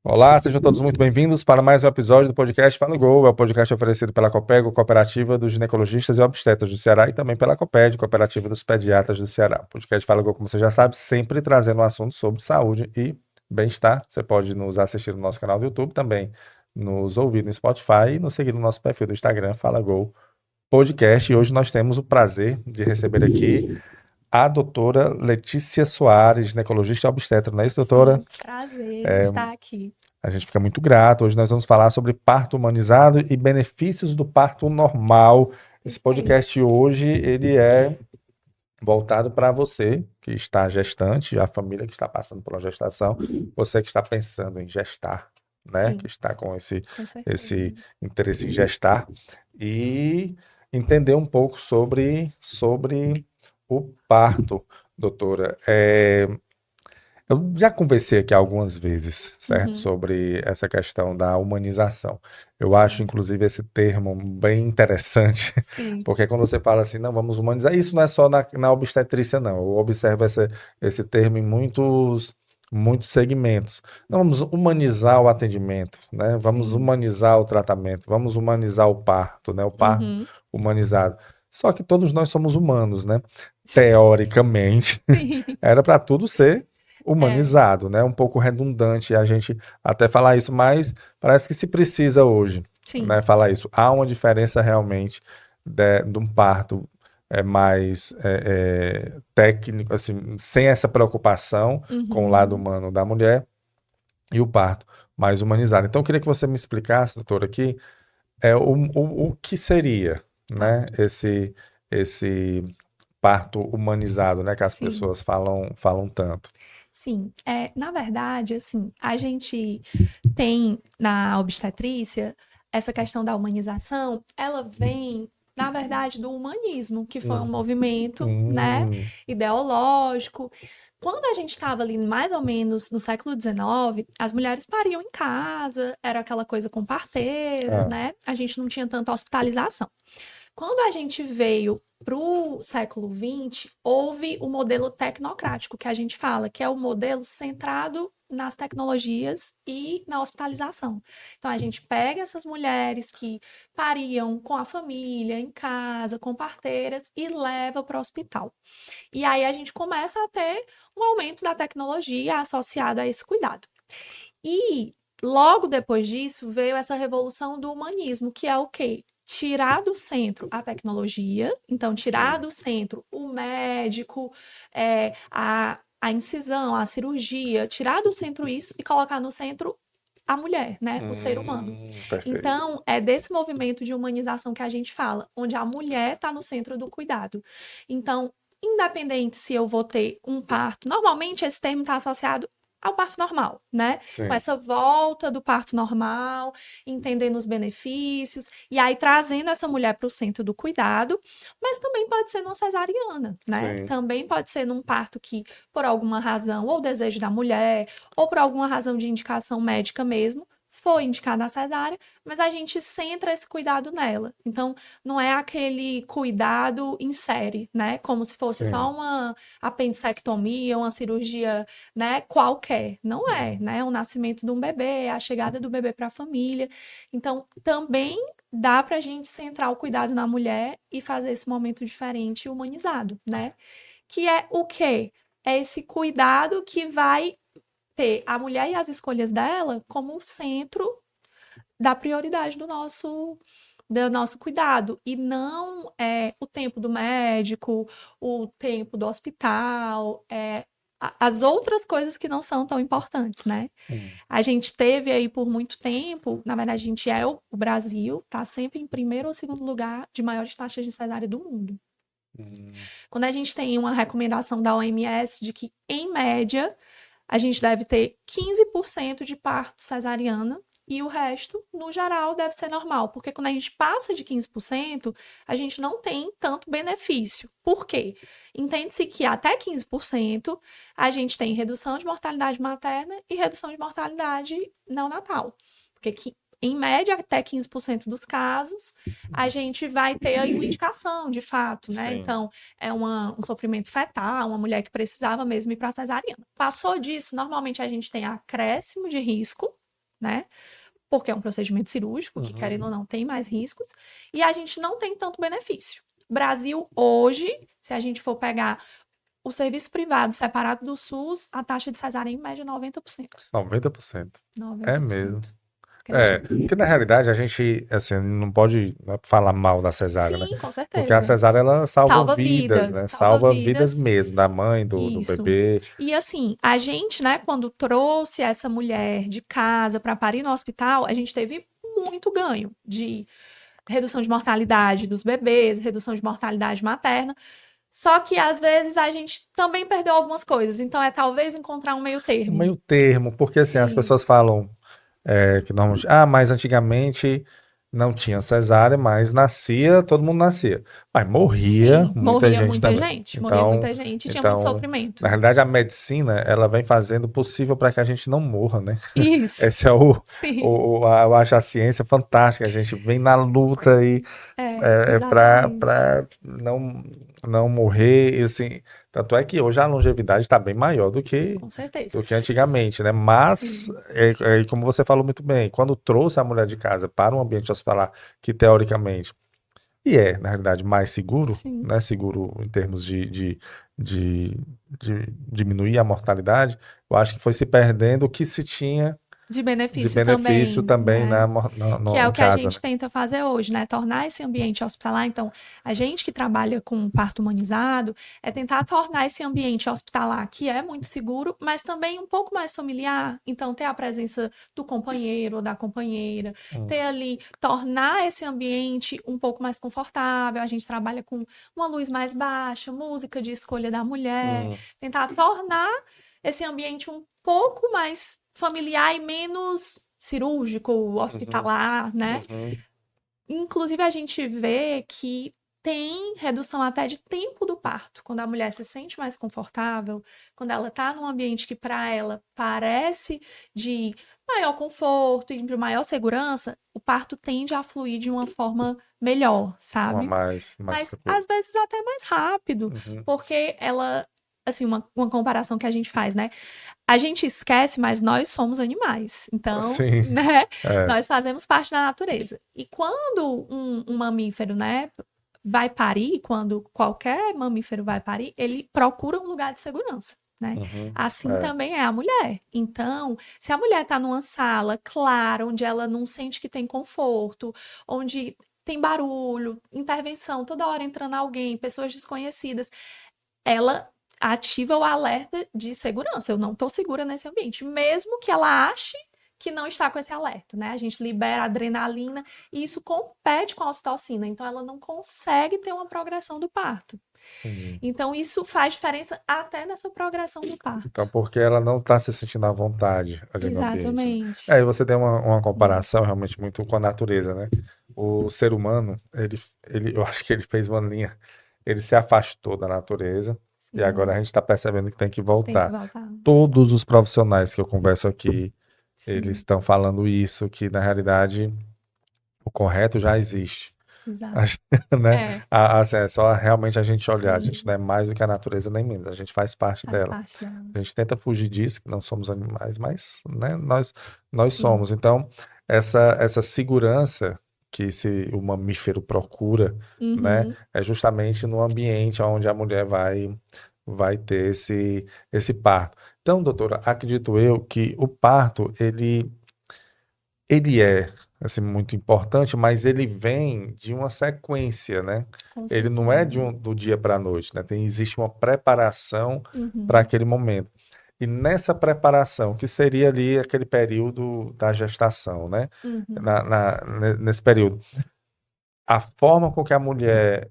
Olá, sejam todos muito bem-vindos para mais um episódio do podcast Fala Gol. É o podcast oferecido pela Copego, Cooperativa dos Ginecologistas e Obstetras do Ceará, e também pela Coped, Cooperativa dos Pediatras do Ceará. O podcast Fala Gol, como você já sabe, sempre trazendo um assunto sobre saúde e bem-estar. Você pode nos assistir no nosso canal do YouTube, também nos ouvir no Spotify e nos seguir no nosso perfil do Instagram, Fala Gol Podcast. E hoje nós temos o prazer de receber aqui a doutora Letícia Soares, ginecologista e obstetra, não é isso, doutora? Sim, prazer em estar aqui. A gente fica muito grato. Hoje nós vamos falar sobre parto humanizado e benefícios do parto normal. Esse podcast Perfeito. hoje, ele é voltado para você que está gestante, a família que está passando por uma gestação, você que está pensando em gestar, né? Que Sim, está com com esse certeza. interesse em gestar e entender um pouco sobre o parto, doutora. Eu já conversei aqui algumas vezes, certo, Uhum, sobre essa questão da humanização. Eu acho, sim, inclusive, esse termo bem interessante, sim, porque quando você fala assim, não, vamos humanizar, isso não é só na obstetrícia, não. Eu observo esse termo em muitos segmentos. Não, vamos humanizar o atendimento, né? Vamos sim. humanizar o tratamento, vamos humanizar o parto, né? O parto Uhum, humanizado. Só que todos nós somos humanos, né? Teoricamente, sim. era para tudo ser É, humanizado, né? Um pouco redundante a gente até falar isso, mas parece que se precisa hoje, sim. né? Falar isso. Há uma diferença realmente de um parto mais técnico, assim, sem essa preocupação com o lado Uhum, humano da mulher e o parto mais humanizado. Então, eu queria que você me explicasse, doutor, aqui, o que seria, tá. né? Esse parto humanizado, né? Que as Sim, pessoas falam tanto. sim. Na verdade, assim, a gente tem na obstetrícia essa questão da humanização, ela vem, na verdade, do humanismo, que foi um Hum. movimento, né, Hum, ideológico. Quando a gente estava ali mais ou menos no século XIX, as mulheres pariam em casa, era aquela coisa com parteiras, ah, né? A gente não tinha tanta hospitalização. Quando a gente veio para o século XX, houve o modelo tecnocrático que a gente fala, que é o modelo centrado nas tecnologias e na hospitalização. Então, a gente pega essas mulheres que pariam com a família, em casa, com parteiras, e leva para o hospital. E aí a gente começa a ter um aumento da tecnologia associada a esse cuidado. E logo depois disso veio essa revolução do humanismo, que é o quê? Tirar do centro a tecnologia, então tirar sim. do centro o médico, a incisão, a cirurgia, tirar do centro isso e colocar no centro a mulher, né? O ser humano. Perfeito. Então, é desse movimento de humanização que a gente fala, onde a mulher está no centro do cuidado. Então, independente se eu vou ter um parto, normalmente esse termo está associado ao parto normal, né? Com Sim. essa volta do parto normal, entendendo os benefícios, e aí trazendo essa mulher para o centro do cuidado, mas também pode ser numa cesariana, né? Sim. Também pode ser num parto que, por alguma razão, ou desejo da mulher, ou por alguma razão de indicação médica mesmo, foi indicada a cesárea, mas a gente centra esse cuidado nela. Então, não é aquele cuidado em série, né? Como se fosse só Sim. uma apendicectomia, uma cirurgia, né, qualquer. Não é, Uhum. né? O nascimento de um bebê, a chegada do bebê para a família. Então, também dá para a gente centrar o cuidado na mulher e fazer esse momento diferente e humanizado, né? Que é o quê? É esse cuidado que vai ter a mulher e as escolhas dela como o centro da prioridade do nosso cuidado e não o tempo do médico, o tempo do hospital, as outras coisas que não são tão importantes, né? Hum. A gente teve aí por muito tempo, na verdade, a gente é o Brasil, tá sempre em primeiro ou segundo lugar de maiores taxas de cesárea do mundo. Hum. Quando a gente tem uma recomendação da OMS de que, em média, a gente deve ter 15% de parto cesariana e o resto, no geral, deve ser normal, porque quando a gente passa de 15%, a gente não tem tanto benefício. Por quê? Entende-se que até 15% a gente tem redução de mortalidade materna e redução de mortalidade neonatal. Porque em média, até 15% dos casos, a gente vai ter aí uma indicação, de fato, né? Sim. Então, é um sofrimento fetal, uma mulher que precisava mesmo ir para a cesariana. Passou disso, normalmente a gente tem acréscimo de risco, né? Porque é um procedimento cirúrgico, que querendo ou não tem mais riscos, e a gente não tem tanto benefício. Brasil, hoje, se a gente for pegar o serviço privado separado do SUS, a taxa de cesárea em média é 90%. 90%. É 90%. mesmo. Acredito. Porque na realidade a gente, assim, não pode falar mal da cesárea, né? Sim, com Porque a certeza. cesárea, ela salva Salva vidas, vidas, né? salva Salva vidas vidas. mesmo, da mãe, do Isso. bebê. E assim, a gente, né, quando trouxe essa mulher de casa para parir no hospital, a gente teve muito ganho de redução de mortalidade dos bebês, redução de mortalidade materna. Só que às vezes a gente também perdeu algumas coisas. Então é talvez encontrar um meio Um termo. meio termo, porque assim, as pessoas Isso. falam que normalmente, mas antigamente não tinha cesárea, mas nascia, todo mundo nascia. Mas morria Sim, muita morria gente muita também. gente, morria Então, muita gente e tinha muito então, na sofrimento. realidade, a medicina, ela vem fazendo o possível para que a gente não morra, né? Isso. Esse é Sim. eu acho a ciência fantástica, a gente vem na luta aí Exatamente. para não morrer, e assim, tanto é que hoje a longevidade está bem maior Com certeza. do que antigamente, né? Mas, Sim. como você falou muito bem, quando trouxe a mulher de casa para um ambiente hospitalar que teoricamente, e na realidade, mais seguro, Sim. né? Seguro em termos de, de diminuir a mortalidade, eu acho que foi se perdendo o que se tinha De de benefício benefício também, também né? Que é em o que a casa, né? gente tenta fazer hoje, né? Tornar esse ambiente hospitalar. Então, a gente que trabalha com parto humanizado é tentar tornar esse ambiente hospitalar, que é muito seguro, mas também um pouco mais familiar. Então, ter a presença do companheiro ou da companheira, ter ali, tornar esse ambiente um pouco mais confortável. A gente trabalha com uma luz mais baixa, música de escolha da mulher, tentar tornar esse ambiente um pouco mais familiar e menos cirúrgico, Uhum, hospitalar, né? uhum. Inclusive, a gente vê que tem redução até de tempo do parto, quando a mulher se sente mais confortável, quando ela está num ambiente que para ela parece de maior conforto e de maior segurança, o parto tende a fluir de uma forma melhor, Uma sabe? mais Mas tranquilo. às vezes até mais rápido, Uhum. porque ela, assim, uma comparação que a gente faz, né? A gente esquece, mas nós somos animais. Então, Sim, né, é. nós fazemos parte da natureza. E quando um mamífero, né, vai parir, quando qualquer mamífero vai parir, ele procura um lugar de segurança. Né? Uhum, Assim é. também é a mulher. Então, se a mulher está numa sala clara, onde ela não sente que tem conforto, onde tem barulho, intervenção, toda hora entrando alguém, pessoas desconhecidas, ela ativa o alerta de segurança. Eu não estou segura nesse ambiente, mesmo que ela ache que não está com esse alerta, né? A gente libera adrenalina e isso compete com a ocitocina, então ela não consegue ter uma progressão do parto. Uhum. Então isso faz diferença até nessa progressão do Então, parto. porque ela não está se sentindo à vontade ali no ambiente, né? Exatamente. Aí você tem uma comparação realmente muito com a natureza, né? O ser humano, eu acho que ele fez uma linha, ele se afastou da natureza e agora a Sim, gente está percebendo que tem que tem que voltar. voltar. Todos os profissionais que eu converso aqui, eles Sim, estão falando isso, que na realidade o correto já existe. exato. Acho- né? É, Assim, é só realmente a gente olhar, a gente sim, não é mais do que a natureza nem menos, a gente faz parte faz dela. parte dela. A gente tenta fugir disso, que não somos animais, mas né, nós Sim. somos. Então, essa segurança que o mamífero procura, né, Uhum. é justamente no ambiente onde a mulher vai ter esse parto. Então, doutora, acredito eu que o parto, ele é assim, muito importante, mas ele vem de uma sequência, né? Com Ele não é certeza. do dia para a noite, né? Existe uma preparação para Uhum. aquele momento. E nessa preparação, que seria ali aquele período da gestação, né? Uhum. Nesse período, a forma com que a mulher,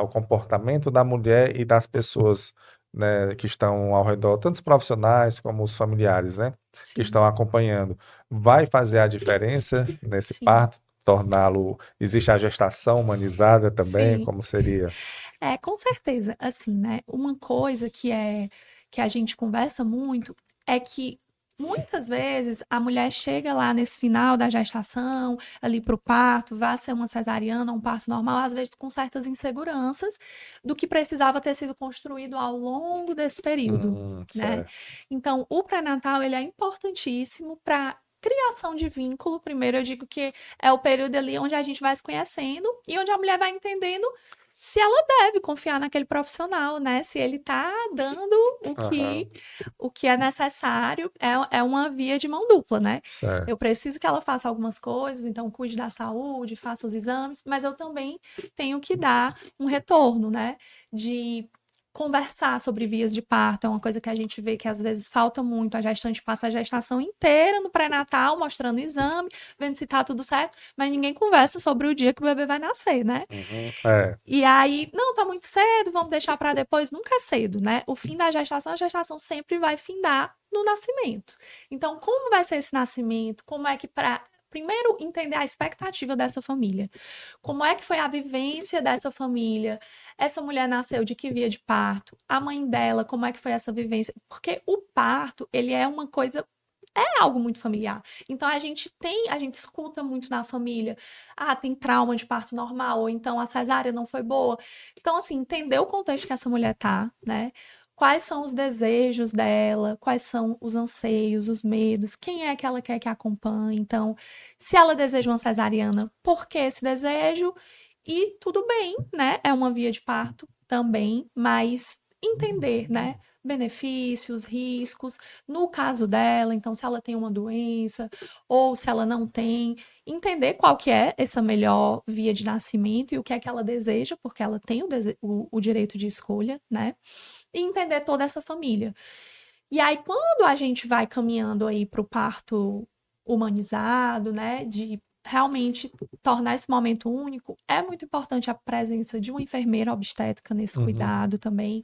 o comportamento da mulher e das pessoas, né, que estão ao redor, tanto os profissionais como os familiares, né, que Sim, estão acompanhando, vai fazer a diferença nesse sim, parto, torná-lo. Existe a gestação humanizada também, sim. como seria? É, com certeza. Assim, né? Uma coisa que a gente conversa muito é que muitas vezes a mulher chega lá nesse final da gestação, ali para o parto, vai ser uma cesariana, um parto normal, às vezes com certas inseguranças do que precisava ter sido construído ao longo desse período, né? Certo. Então, o pré-natal ele é importantíssimo para criação de vínculo. Primeiro, eu digo que é o período ali onde a gente vai se conhecendo e onde a mulher vai entendendo se ela deve confiar naquele profissional, né? Se ele tá dando Aham, o que é necessário. É uma via de mão dupla, né? certo. Eu preciso que ela faça algumas coisas, então cuide da saúde, faça os exames, mas eu também tenho que dar um retorno, né? De conversar sobre vias de parto é uma coisa que a gente vê que às vezes falta muito. A gestante passa a gestação inteira no pré-natal, mostrando o exame, vendo se tá tudo certo, mas ninguém conversa sobre o dia que o bebê vai nascer, né? Uhum, é, E aí, não, tá muito cedo, vamos deixar para depois. Nunca é cedo, né? O fim da gestação, a gestação sempre vai findar no nascimento. Então, como vai ser esse nascimento? Como é que para primeiro entender a expectativa dessa família? Como é que foi a vivência dessa família? Essa mulher nasceu de que via de parto? A mãe dela, como é que foi essa vivência? Porque o parto, ele é uma coisa é algo muito familiar. Então a gente escuta muito na família, ah, tem trauma de parto normal, ou então a cesárea não foi boa. Então, assim, entender o contexto que essa mulher tá, né? Quais são os desejos dela, quais são os anseios, os medos, quem é que ela quer que acompanhe. Então, se ela deseja uma cesariana, por que esse desejo? E tudo bem, né? É uma via de parto também, mas entender, né? Benefícios, riscos, no caso dela, então se ela tem uma doença ou se ela não tem, entender qual que é essa melhor via de nascimento e o que é que ela deseja, porque ela tem o direito de escolha, né? E entender toda essa família. E aí, quando a gente vai caminhando aí para o parto humanizado, né, de realmente tornar esse momento único, é muito importante a presença de uma enfermeira obstétrica nesse uhum, cuidado também,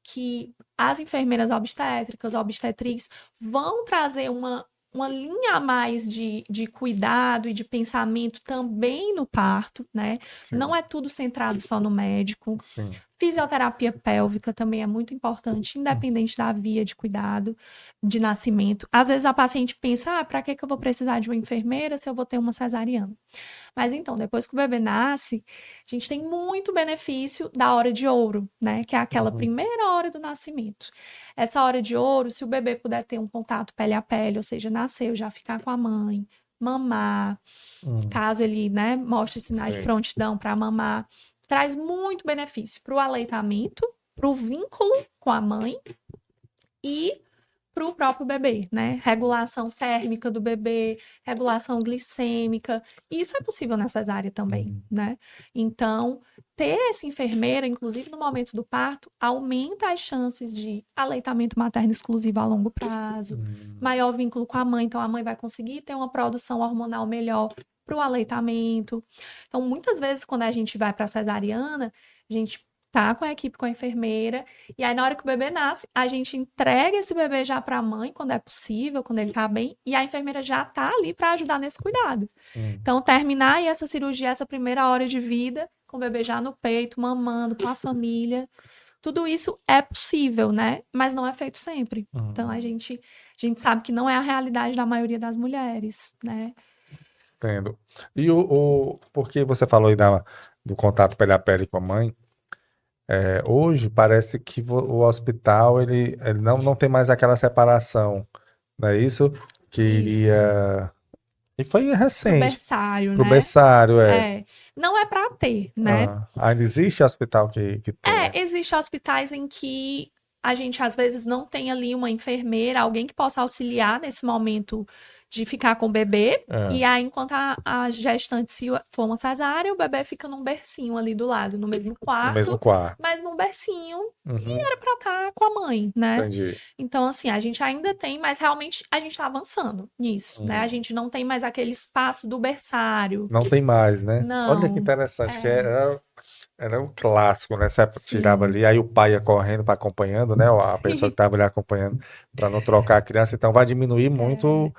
que as enfermeiras obstétricas, obstetrizes, vão trazer uma linha a mais de cuidado e de pensamento também no parto, né? Não sim, é tudo centrado só no médico. sim. Fisioterapia pélvica também é muito importante, independente da via de cuidado de nascimento. Às vezes a paciente pensa, ah, para que eu vou precisar de uma enfermeira se eu vou ter uma cesariana? Mas então, depois que o bebê nasce, a gente tem muito benefício da hora de ouro, né? Que é aquela Uhum, primeira hora do nascimento. Essa hora de ouro, se o bebê puder ter um contato pele a pele, ou seja, nasceu, já ficar com a mãe, mamar, uhum, caso ele, né, mostre sinais de sim. prontidão para mamar, traz muito benefício para o aleitamento, para o vínculo com a mãe e para o próprio bebê, né? Regulação térmica do bebê, regulação glicêmica. E isso é possível na cesárea também, Uhum, né? Então, ter essa enfermeira, inclusive no momento do parto, aumenta as chances de aleitamento materno exclusivo a longo prazo, uhum, maior vínculo com a mãe, então a mãe vai conseguir ter uma produção hormonal melhor para o aleitamento. Então, muitas vezes, quando a gente vai para a cesariana, a gente tá com a equipe, com a enfermeira, e aí, na hora que o bebê nasce, a gente entrega esse bebê já para a mãe, quando é possível, quando ele tá bem, e a enfermeira já tá ali para ajudar nesse cuidado. uhum. Então, terminar aí essa cirurgia, essa primeira hora de vida, com o bebê já no peito, mamando, com a família, tudo isso é possível, né? Mas não é feito sempre. Então, Uhum. a gente sabe que não é a realidade da maioria das mulheres, né? Entendo. E porque você falou aí do contato pele a pele com a mãe, hoje parece que o hospital ele não tem mais aquela separação, não é isso? Que Isso. iria. E foi Pro recente, berçário, pro né? berçário, é. É. Não é para ter, né? Ah, ainda existe hospital que tenha. É, existem hospitais em que a gente às vezes não tem ali uma enfermeira, alguém que possa auxiliar nesse momento de ficar com o bebê. E Ah, aí, enquanto a gestante se for uma cesárea, o bebê fica num bercinho ali do lado, no mesmo no mesmo quarto, quarto. mas num bercinho Uhum, para estar com a mãe, né? entendi. Então, assim, a gente ainda tem, mas realmente a gente está avançando nisso, né? A Uhum. gente não tem mais aquele espaço do berçário. Não tem mais, né? Olha que Não. interessante, que É, era um clássico, né? Você tirava sim. ali, aí o pai ia correndo para acompanhando, né? Ou a pessoa que estava ali acompanhando para não trocar a criança, então vai diminuir muito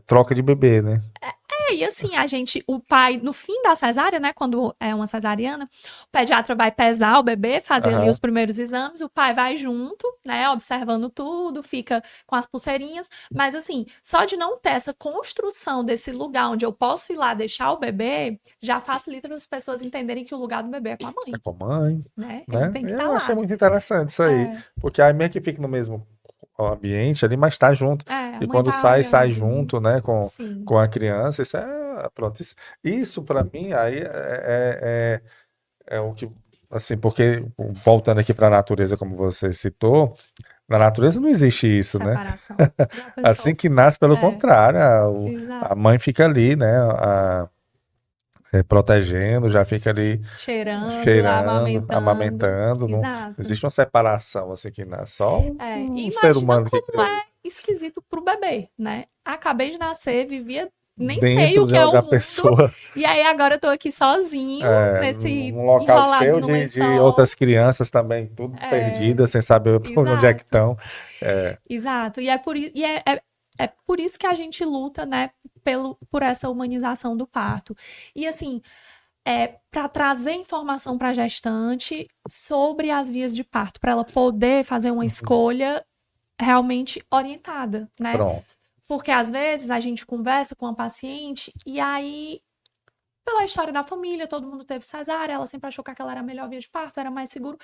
troca de bebê, né? E assim, o pai, no fim da cesárea, né, quando é uma cesariana, o pediatra vai pesar o bebê, fazer ali os Aham. primeiros exames, o pai vai junto, né, observando tudo, fica com as pulseirinhas, mas assim, só de não ter essa construção desse lugar onde eu posso ir lá deixar o bebê, já facilita para as pessoas entenderem que o lugar do bebê é com a É mãe, com a mãe, né? Ele né? tem que estar Eu achei lá. muito interessante isso aí, É, porque aí mesmo que fique no mesmo ambiente ali, mas está junto. A E mãe quando tá sai olhando. junto, né, Sim. com a criança, isso é, pronto, isso para mim aí é o que, assim, porque voltando aqui para a natureza, como você citou, na natureza não existe isso, né? Separação. Já Assim pensou? que nasce, pelo É, contrário, a exato. mãe fica ali, né, protegendo, já fica ali Cheirando, cheirando, amamentando. amamentando, não Exato. existe uma separação assim que nasce, só E um ser imagina humano que como criou é isso. esquisito pro bebê, né? Acabei de nascer, vivia, nem sei o Dentro que é o da mundo, pessoa, e aí agora eu tô aqui sozinho, num nesse local enrolado cheio no de lençol. outras crianças também, tudo É, perdidas, sem saber por onde é que exato, estão. É, exato. E é por isso que a gente luta, né, por essa humanização do parto. E assim, para trazer informação para a gestante sobre as vias de parto, para ela poder fazer uma escolha realmente orientada, né? pronto. Porque às vezes a gente conversa com a paciente e aí, pela história da família, todo mundo teve cesárea, ela sempre achou que aquela era a melhor via de parto, era mais seguro,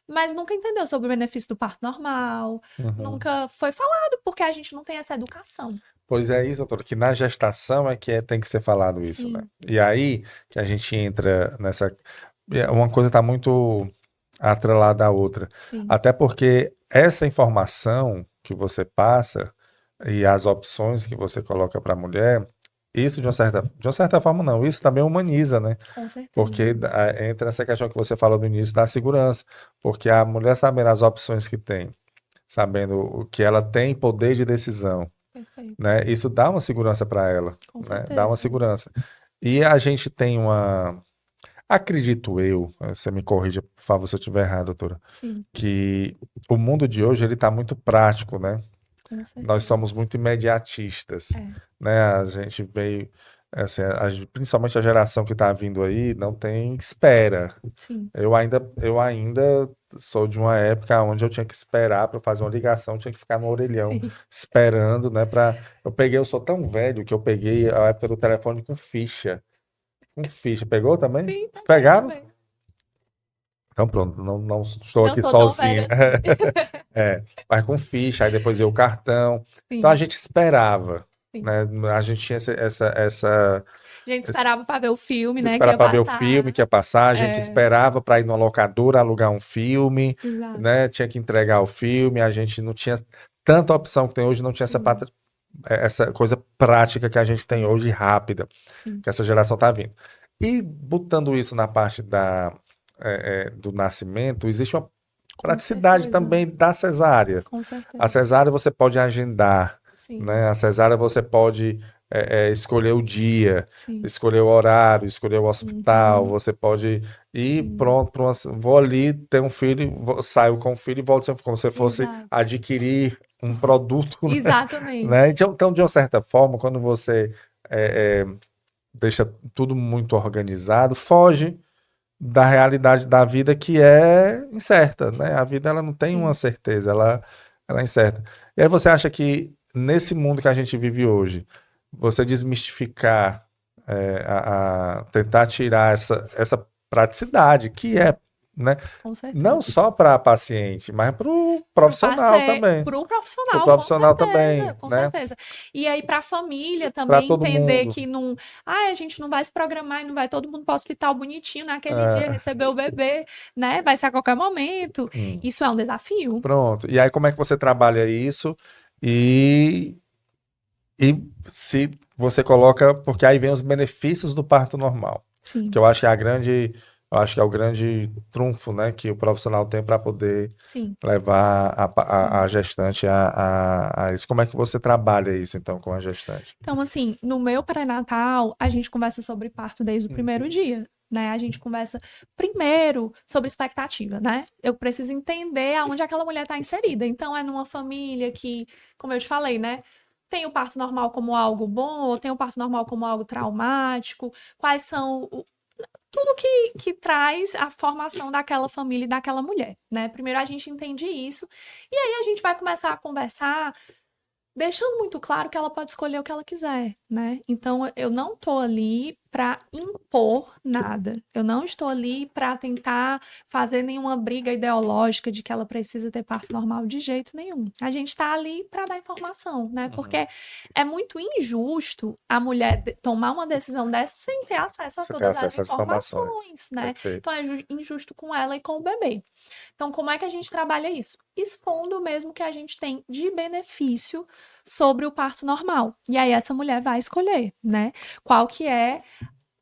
mas nunca entendeu sobre o benefício do parto normal, Uhum. nunca foi falado, porque a gente não tem essa educação. Pois é isso, doutor, que na gestação é que tem que ser falado isso, né? Sim, E aí que a gente entra nessa. Uma coisa está muito atrelada à outra. sim, Até porque essa informação que você passa e as opções que você coloca para a mulher, isso de uma certa forma não, isso também humaniza, né? com certeza. Porque entra essa questão que você falou no início da segurança, porque a mulher sabendo as opções que tem, sabendo o que ela tem poder de decisão, Perfeito, né? Isso dá uma segurança para ela, com né? Dá uma certeza. segurança. E a gente tem acredito eu, você me corrija, por favor, se eu estiver errado, doutora, Sim, que o mundo de hoje ele está muito prático, né? com Nós certeza. somos muito imediatistas, É, né? A gente veio, assim, principalmente a geração que está vindo aí, não tem espera. sim, Eu ainda sou de uma época onde eu tinha que esperar para fazer uma ligação, tinha que ficar no orelhão sim, esperando, né? Eu sou tão velho que eu peguei a época do telefone com ficha. Com ficha. Pegou também? sim, também, Pegaram? também. Então pronto, não estou Não aqui sou tão sozinho. velha assim. Mas com ficha, aí depois veio o cartão. Então a Sim, gente esperava, sim. né? A gente tinha essa, A gente esperava para ver o filme, né, que esperar ia para ver o filme passar. que ia passar, a gente É, esperava para ir numa locadora alugar um filme, exato. né? Tinha que entregar o filme, a gente não tinha tanta opção que tem hoje, não tinha Sim, essa coisa prática que a gente tem sim, hoje, rápida, sim. que essa geração está vindo. E botando isso na parte do nascimento, existe uma Com praticidade certeza, também da cesárea. com A certeza. cesárea você pode agendar, Sim, né? A cesárea você pode escolher o dia, sim. escolher o horário, escolher o hospital, Uhum, você pode ir sim. pronto, vou ali ter um filho, saio com o filho e volto como se fosse Exato. adquirir um produto, né? Exatamente. Então, de uma certa forma, quando você é, é, deixa tudo muito organizado, foge da realidade da vida que é incerta, né? A vida ela não tem uma Sim. certeza, ela é incerta. E aí você acha que nesse mundo que a gente vive hoje, você desmistificar, tentar tirar essa praticidade que é, né? Com Não certeza. só para a paciente, mas para o Pro profissional parceiro, também. pro Para o profissional, com profissional certeza, também, com né? certeza. E aí para a família Para também todo entender mundo. que não, a gente não vai se programar e não vai todo mundo para o hospital bonitinho naquele dia É, receber o bebê, né? Vai ser a qualquer momento. hum. Isso é um desafio. Pronto. E aí, como é que você trabalha isso? E E se você coloca, porque aí vem os benefícios do parto normal, que Sim, eu acho que é eu acho que é o grande trunfo, né, que o profissional tem para poder sim, levar a sim. gestante a isso. Como é que você trabalha isso, então, com a gestante? Então, assim, no meu pré-natal, a gente conversa sobre parto desde o primeiro Uhum. dia, né? A gente conversa primeiro sobre expectativa, né? Eu preciso entender aonde aquela mulher está inserida. Então, é numa família que, como eu te falei, né? Tem o parto normal como algo bom, ou tem o parto normal como algo traumático? Quais são tudo que traz a formação daquela família e daquela mulher, né? Primeiro a gente entende isso, e aí a gente vai começar a conversar deixando muito claro que ela pode escolher o que ela quiser, né? Então eu não tô ali para impor nada. Eu não estou ali para tentar fazer nenhuma briga ideológica de que ela precisa ter parto normal de jeito nenhum. A gente está ali para dar informação, né? Porque é muito injusto a mulher tomar uma decisão dessa sem ter acesso a Você tem todas as acesso às informações. informações, né? Perfeito. Então é injusto com ela e com o bebê. Então, como é que a gente trabalha isso? Expondo mesmo que a gente tem de benefício sobre o parto normal. E aí essa mulher vai escolher, né? Qual que é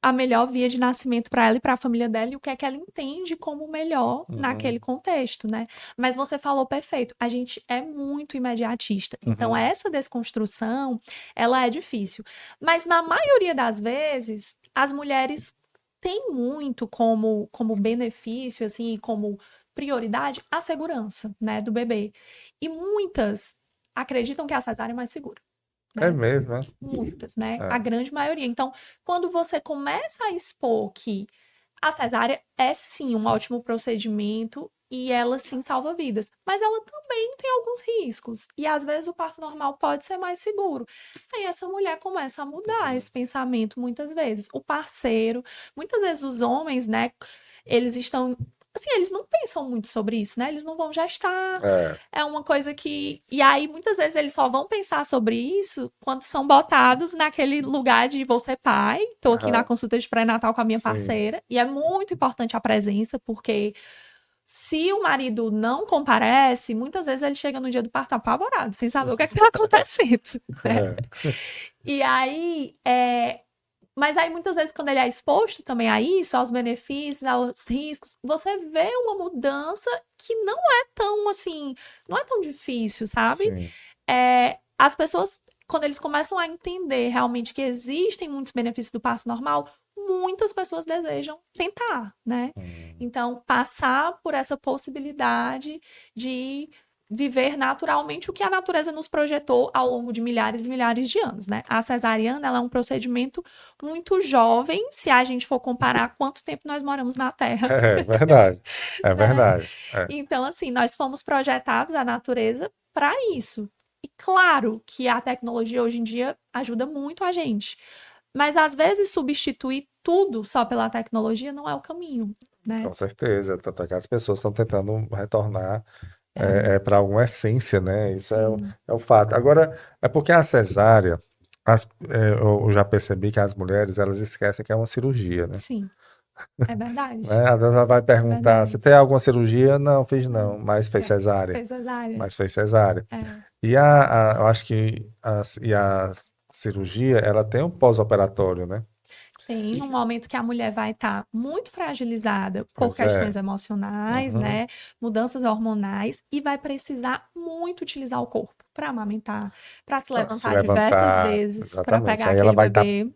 a melhor via de nascimento para ela e para a família dela e o que é que ela entende como melhor naquele contexto, né? Mas você falou perfeito, a gente é muito imediatista. Então essa desconstrução, ela é difícil. Mas na maioria das vezes, as mulheres têm muito como benefício, assim, como prioridade a segurança, né, do bebê. E muitas acreditam que a cesárea é mais segura. É Né? mesmo, é? Muitas, né? É. A grande maioria. Então, quando você começa a expor que a cesárea é sim um ótimo procedimento e ela sim salva vidas, mas ela também tem alguns riscos. E às vezes o parto normal pode ser mais seguro. Aí essa mulher começa a mudar esse pensamento muitas vezes. O parceiro, muitas vezes os homens, né, eles estão assim, eles não pensam muito sobre isso, né? Eles não vão gestar. É uma coisa que. E aí, muitas vezes, eles só vão pensar sobre isso quando são botados naquele lugar de vou ser pai. Tô aqui na consulta de pré-natal com a minha Sim. parceira. E é muito importante a presença, porque se o marido não comparece, muitas vezes ele chega no dia do parto apavorado, sem saber o que é que tá acontecendo. Né? E aí, mas aí, muitas vezes, quando ele é exposto também a isso, aos benefícios, aos riscos, você vê uma mudança que não é tão, assim, não é tão difícil, sabe? Sim. As pessoas, quando eles começam a entender realmente que existem muitos benefícios do parto normal, muitas pessoas desejam tentar, né? Então, passar por essa possibilidade de viver naturalmente o que a natureza nos projetou ao longo de milhares e milhares de anos, né? A cesariana, ela é um procedimento muito jovem, se a gente for comparar quanto tempo nós moramos na Terra. É verdade, é Né? verdade. Então, assim, nós fomos projetados, a natureza, para isso. E claro que a tecnologia hoje em dia ajuda muito a gente. Mas às vezes substituir tudo só pela tecnologia não é o caminho, né? Com certeza. Tanto é que as pessoas estão tentando retornar para alguma essência, né? Isso é o fato. Agora, é porque a cesárea, eu já percebi que as mulheres, elas esquecem que é uma cirurgia, né? Sim, é verdade. Né? Às vezes ela vai perguntar, você tem alguma cirurgia? Não, fiz não, mas fez cesárea. Fez cesárea. Mas fez cesárea. E eu acho que a cirurgia, ela tem um pós-operatório, né? Tem um momento que a mulher vai estar muito fragilizada por Pois é. questões emocionais, né? Mudanças hormonais, e vai precisar muito utilizar o corpo para amamentar, para se levantar diversas vezes, para exatamente. pegar Aí ela aquele vai estar bebê,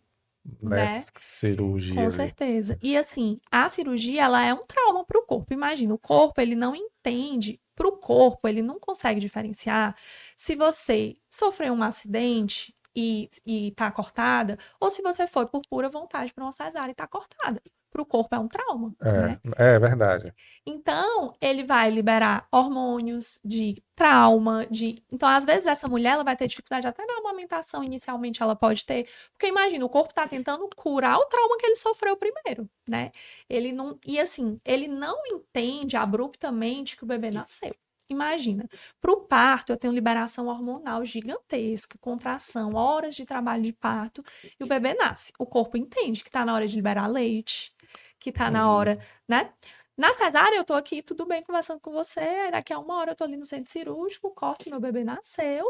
né? nessa cirurgia Com ali. certeza. E assim, a cirurgia, ela é um trauma para o corpo. Imagina, o corpo, ele não entende, para o corpo, ele não consegue diferenciar se você sofreu um acidente e tá cortada, ou se você foi por pura vontade para uma cesárea e tá cortada. Para o corpo é um trauma, né? É verdade. Então, ele vai liberar hormônios de trauma, Então, às vezes, essa mulher, ela vai ter dificuldade até na amamentação, inicialmente ela pode ter, porque imagina, o corpo tá tentando curar o trauma que ele sofreu primeiro, né? Ele não... E assim, ele não entende abruptamente que o bebê nasceu. Imagina, para o parto eu tenho liberação hormonal gigantesca, contração, horas de trabalho de parto, e o bebê nasce. O corpo entende que está na hora de liberar leite, que está na hora, né? Na cesárea eu tô aqui, tudo bem, conversando com você, aí daqui a 1 hora eu tô ali no centro cirúrgico, corto, meu bebê nasceu,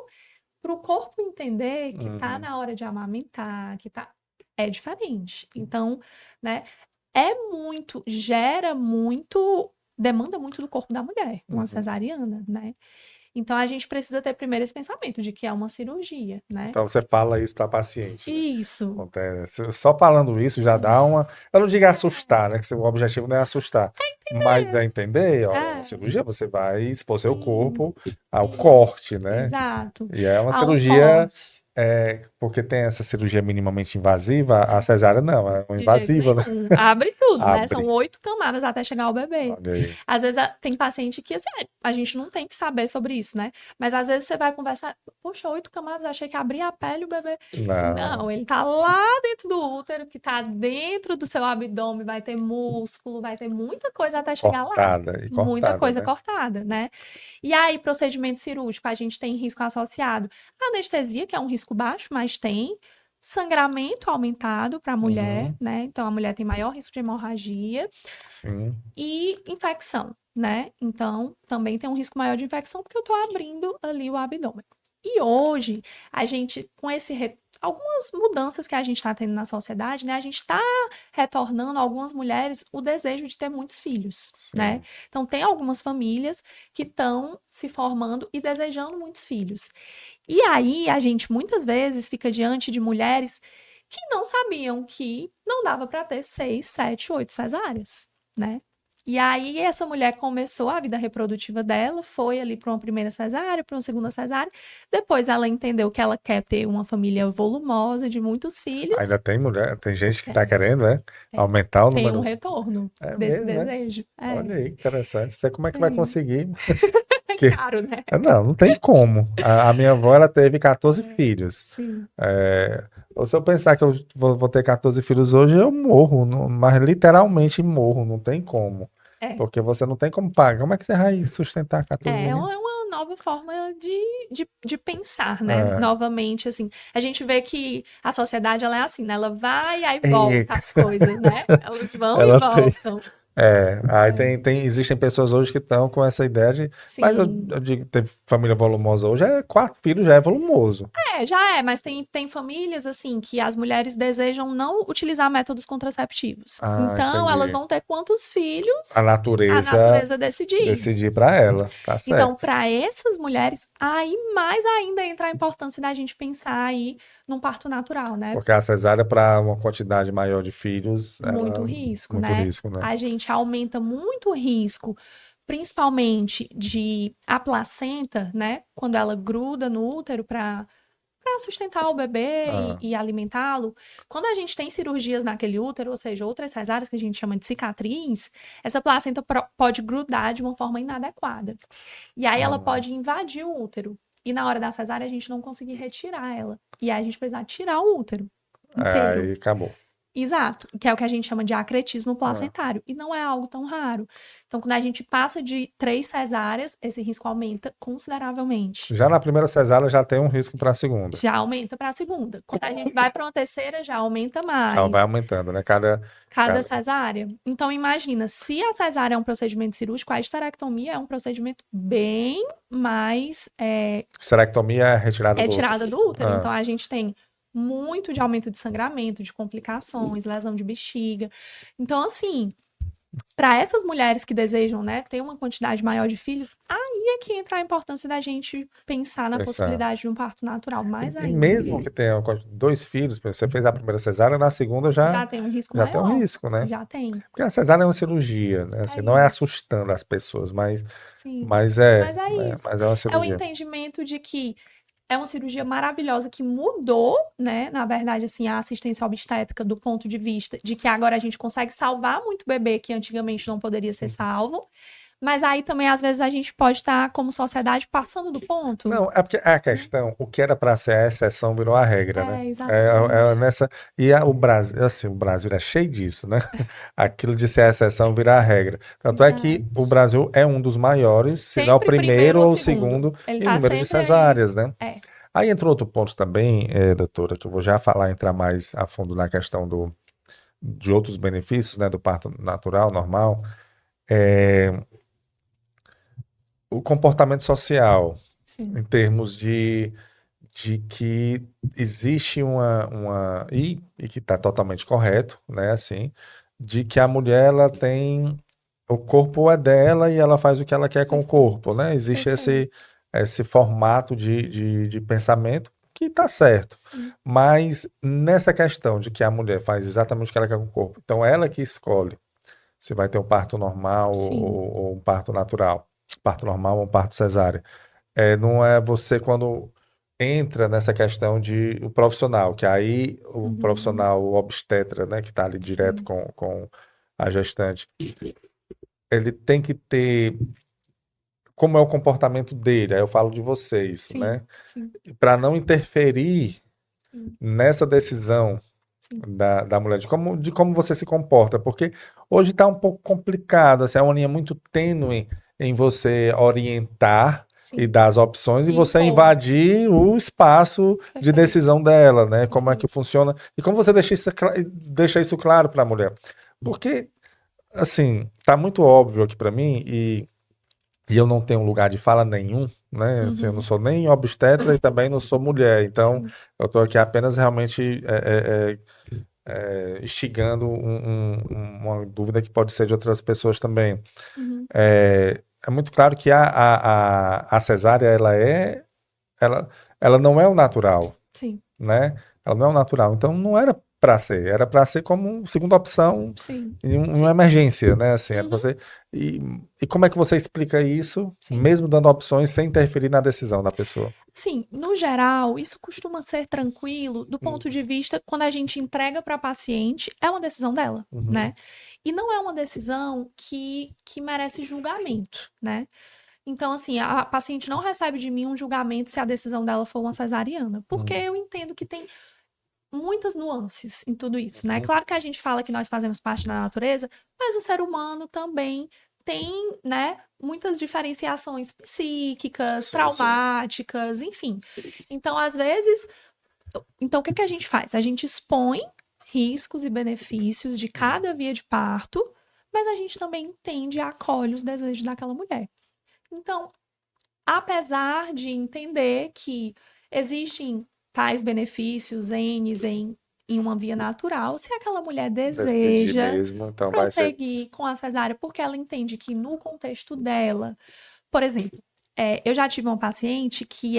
para o corpo entender que tá na hora de amamentar, que tá... É diferente. Então, né, gera muito... demanda muito do corpo da mulher, uma cesariana, né? Então, a gente precisa ter primeiro esse pensamento de que é uma cirurgia, né? Então você fala isso para paciente, né? Isso. Acontece. Só falando isso já dá uma. Eu não digo assustar, né? Que o objetivo não é assustar. Mas é entender, ó, uma cirurgia, você vai expor seu corpo ao corte, né? Exato. E é uma Há um cirurgia corte. Porque tem essa cirurgia minimamente invasiva, a cesárea não, é uma De jeito invasiva, né? nenhum. Abre tudo, né? São Abre. 8 camadas até chegar ao bebê. Olha aí. Às vezes tem paciente que, assim, a gente não tem que saber sobre isso, né? Mas às vezes você vai conversar, poxa, 8 camadas, achei que abria a pele o bebê. Não, Não, ele tá lá dentro do útero, que tá dentro do seu abdômen, vai ter músculo, vai ter muita coisa até chegar lá. cortada e Muita cortada, coisa né? cortada, né? E aí, procedimento cirúrgico, a gente tem risco associado. Anestesia, que é um risco baixo, mas tem. Sangramento aumentado para a mulher, Uhum, né? Então, a mulher tem maior risco de hemorragia sim. e infecção, né? Então, também tem um risco maior de infecção porque eu tô abrindo ali o abdômen. E hoje, a gente, com algumas mudanças que a gente está tendo na sociedade, né? A gente está retornando a algumas mulheres o desejo de ter muitos filhos, né? Sim. Então, tem algumas famílias que estão se formando e desejando muitos filhos. E aí, a gente muitas vezes fica diante de mulheres que não sabiam que não dava para ter 6, 7, 8 cesáreas, né? E aí, essa mulher começou a vida reprodutiva dela, foi ali para uma primeira cesárea, para uma segunda cesárea. Depois, ela entendeu que ela quer ter uma família volumosa de muitos Ainda filhos. tem mulher, tem gente que tá Tem, querendo, né? tem. Aumentar o Tem um número. retorno É desse mesmo, né? desejo. É, Olha aí, interessante. Sei como é que vai tem. conseguir. É Que... caro, né? Não, não tem como. A minha avó, ela teve 14 É, filhos. sim. Ou se eu pensar que eu vou ter 14 filhos hoje, eu morro. Mas literalmente morro, não tem como. É. Porque você não tem como pagar. Como é que você vai sustentar 14 meninos? É uma nova forma de pensar, né? É, Novamente, assim. A gente vê que a sociedade, ela é assim, né? Ela vai e aí é, volta as coisas, né? Elas vão e ela tem. voltam. Aí É, existem pessoas hoje que estão com essa ideia de. Mas sim. eu digo, ter família volumosa hoje é 4 filhos, já é volumoso. Já é, mas tem famílias, assim, que as mulheres desejam não utilizar métodos contraceptivos. Ah, Então, elas entendi. vão ter quantos filhos A a natureza natureza decidir. decidir para ela, tá Então, certo. para essas mulheres, aí mais ainda entra a importância da gente pensar aí num parto natural, né? Porque a cesárea, para uma quantidade maior de filhos, Muito ela. risco, Muito né? risco, né? A gente aumenta muito o risco, principalmente de a placenta, né? Quando ela gruda no útero para sustentar o bebê Ah, e alimentá-lo. Quando a gente tem cirurgias naquele útero, ou seja, outras cesáreas que a gente chama de cicatriz, essa placenta pode grudar de uma forma inadequada. E aí ela ah. pode invadir o útero. E na hora da cesárea a gente não conseguir retirar ela. E aí a gente precisa tirar o útero inteiro. Aí acabou. Exato, que é o que a gente chama de acretismo Ah. placentário. E não é algo tão raro. Então, quando a gente passa de 3 cesáreas, esse risco aumenta consideravelmente. Já na primeira cesárea já tem um risco para a segunda. Já aumenta para a segunda. Quando a gente vai para uma terceira, já aumenta Já vai mais. aumentando, né? Cada Cada... cesárea. Então, imagina, se a cesárea é um procedimento cirúrgico, a esterectomia é um procedimento bem mais Esterectomia é retirada do útero. retirada do útero. Ah. Então, a gente tem muito de aumento de sangramento, de complicações, lesão de bexiga. Então, assim, para essas mulheres que desejam, né, ter uma quantidade maior de filhos, aí é que entra a importância da gente pensar na Pensar. possibilidade de um parto natural, mais E ainda. mesmo que tenha 2 filhos, por exemplo, você fez a primeira cesárea, na segunda já, Já tem um risco já tem um maior. risco, né? Já tem. Porque a cesárea é uma cirurgia, né? É Assim, não é isso. assustando as pessoas, mas, Sim. mas é, Mas é né? isso. Mas é uma É o cirurgia. entendimento de que é uma cirurgia maravilhosa que mudou, né? Na verdade, assim, a assistência obstétrica do ponto de vista de que agora a gente consegue salvar muito bebê que antigamente não poderia ser salvo. Mas aí também, às vezes, a gente pode estar, como sociedade, passando do ponto. Não, é porque a questão, o que era para ser a exceção virou a regra, né? É Exatamente. nessa, o Brasil, assim, o Brasil é cheio disso, né? Aquilo de ser a exceção virar a regra. Tanto é que o Brasil é um dos maiores, se não é o Sempre primeiro primeiro ou ou o segundo. segundo Ele em tá número de sempre aí. cesáreas, né? É. Aí entra outro ponto também, doutora, que eu vou já falar, entrar mais a fundo na questão de outros benefícios, né, do parto natural, normal, é o comportamento social, Sim. em termos de que existe e que está totalmente correto, né, assim, de que a mulher, ela tem, o corpo é dela e ela faz o que ela quer com o Perfeito. corpo, né? Existe Perfeito. esse formato de pensamento que está certo. Sim. Mas nessa questão de que a mulher faz exatamente o que ela quer com o corpo, então ela que escolhe se vai ter um parto normal Sim. ou um parto natural, parto normal ou um parto cesárea. Não é você quando entra nessa questão de o profissional, que aí o Uhum. profissional obstetra, né, que está ali direto Sim, com a gestante, ele tem que ter como é o comportamento dele, aí eu falo de vocês, sim, né, sim, para não interferir sim, nessa decisão sim, da mulher, de como você se comporta, porque hoje está um pouco complicado, assim, é uma linha muito tênue em você orientar e sim. dar as opções e E você impor. invadir o espaço de Perfeito, decisão dela, né? Como é que perfeito. funciona e como você deixa isso claro para a mulher. Porque, assim, tá muito óbvio aqui para mim e eu não tenho lugar de fala nenhum, né? Assim, eu não Uhum. sou nem obstetra e também não sou mulher, então Sim. eu estou aqui apenas realmente instigando uma dúvida que pode ser de outras pessoas também. Uhum. É muito claro que a cesárea, ela, ela não é o natural, Sim, né? Ela não é o natural. Então não era para ser como segunda opção sim, em uma sim. emergência, né? Assim, era pra Uhum. ser, e, e como é que você explica isso, Sim. mesmo dando opções sem interferir na decisão da pessoa? Sim, no geral, isso costuma ser tranquilo do ponto Uhum, de vista quando a gente entrega para a paciente, é uma decisão dela, uhum, né? E não é uma decisão que merece julgamento, né? Então, assim, a paciente não recebe de mim um julgamento se a decisão dela for uma cesariana, porque uhum, eu entendo que tem muitas nuances em tudo isso, né? uhum. Claro que a gente fala que nós fazemos parte da natureza, mas o ser humano também tem, né, muitas diferenciações psíquicas, Sim, sim. traumáticas, enfim. Então, às vezes, então o que que a gente faz? A gente expõe riscos e benefícios de cada via de parto, mas a gente também entende e acolhe os desejos daquela mulher. Então, apesar de entender que existem tais benefícios em uma via natural, se aquela mulher Decidir deseja mesmo, então vai ser. prosseguir com a cesárea, porque ela entende que no contexto dela, por exemplo, eu já tive uma paciente que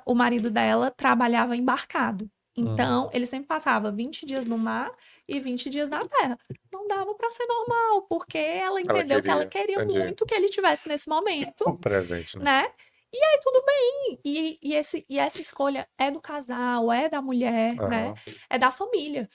o marido dela trabalhava embarcado. Hum, Então, ele sempre passava 20 dias no mar e 20 dias na terra. Não dava para ser normal, porque ela ela entendeu que ela queria, queria entendi. muito que ele tivesse nesse momento, O presente, né? né? E aí tudo bem. E essa escolha é do casal, é da mulher, né? Aham. É da família.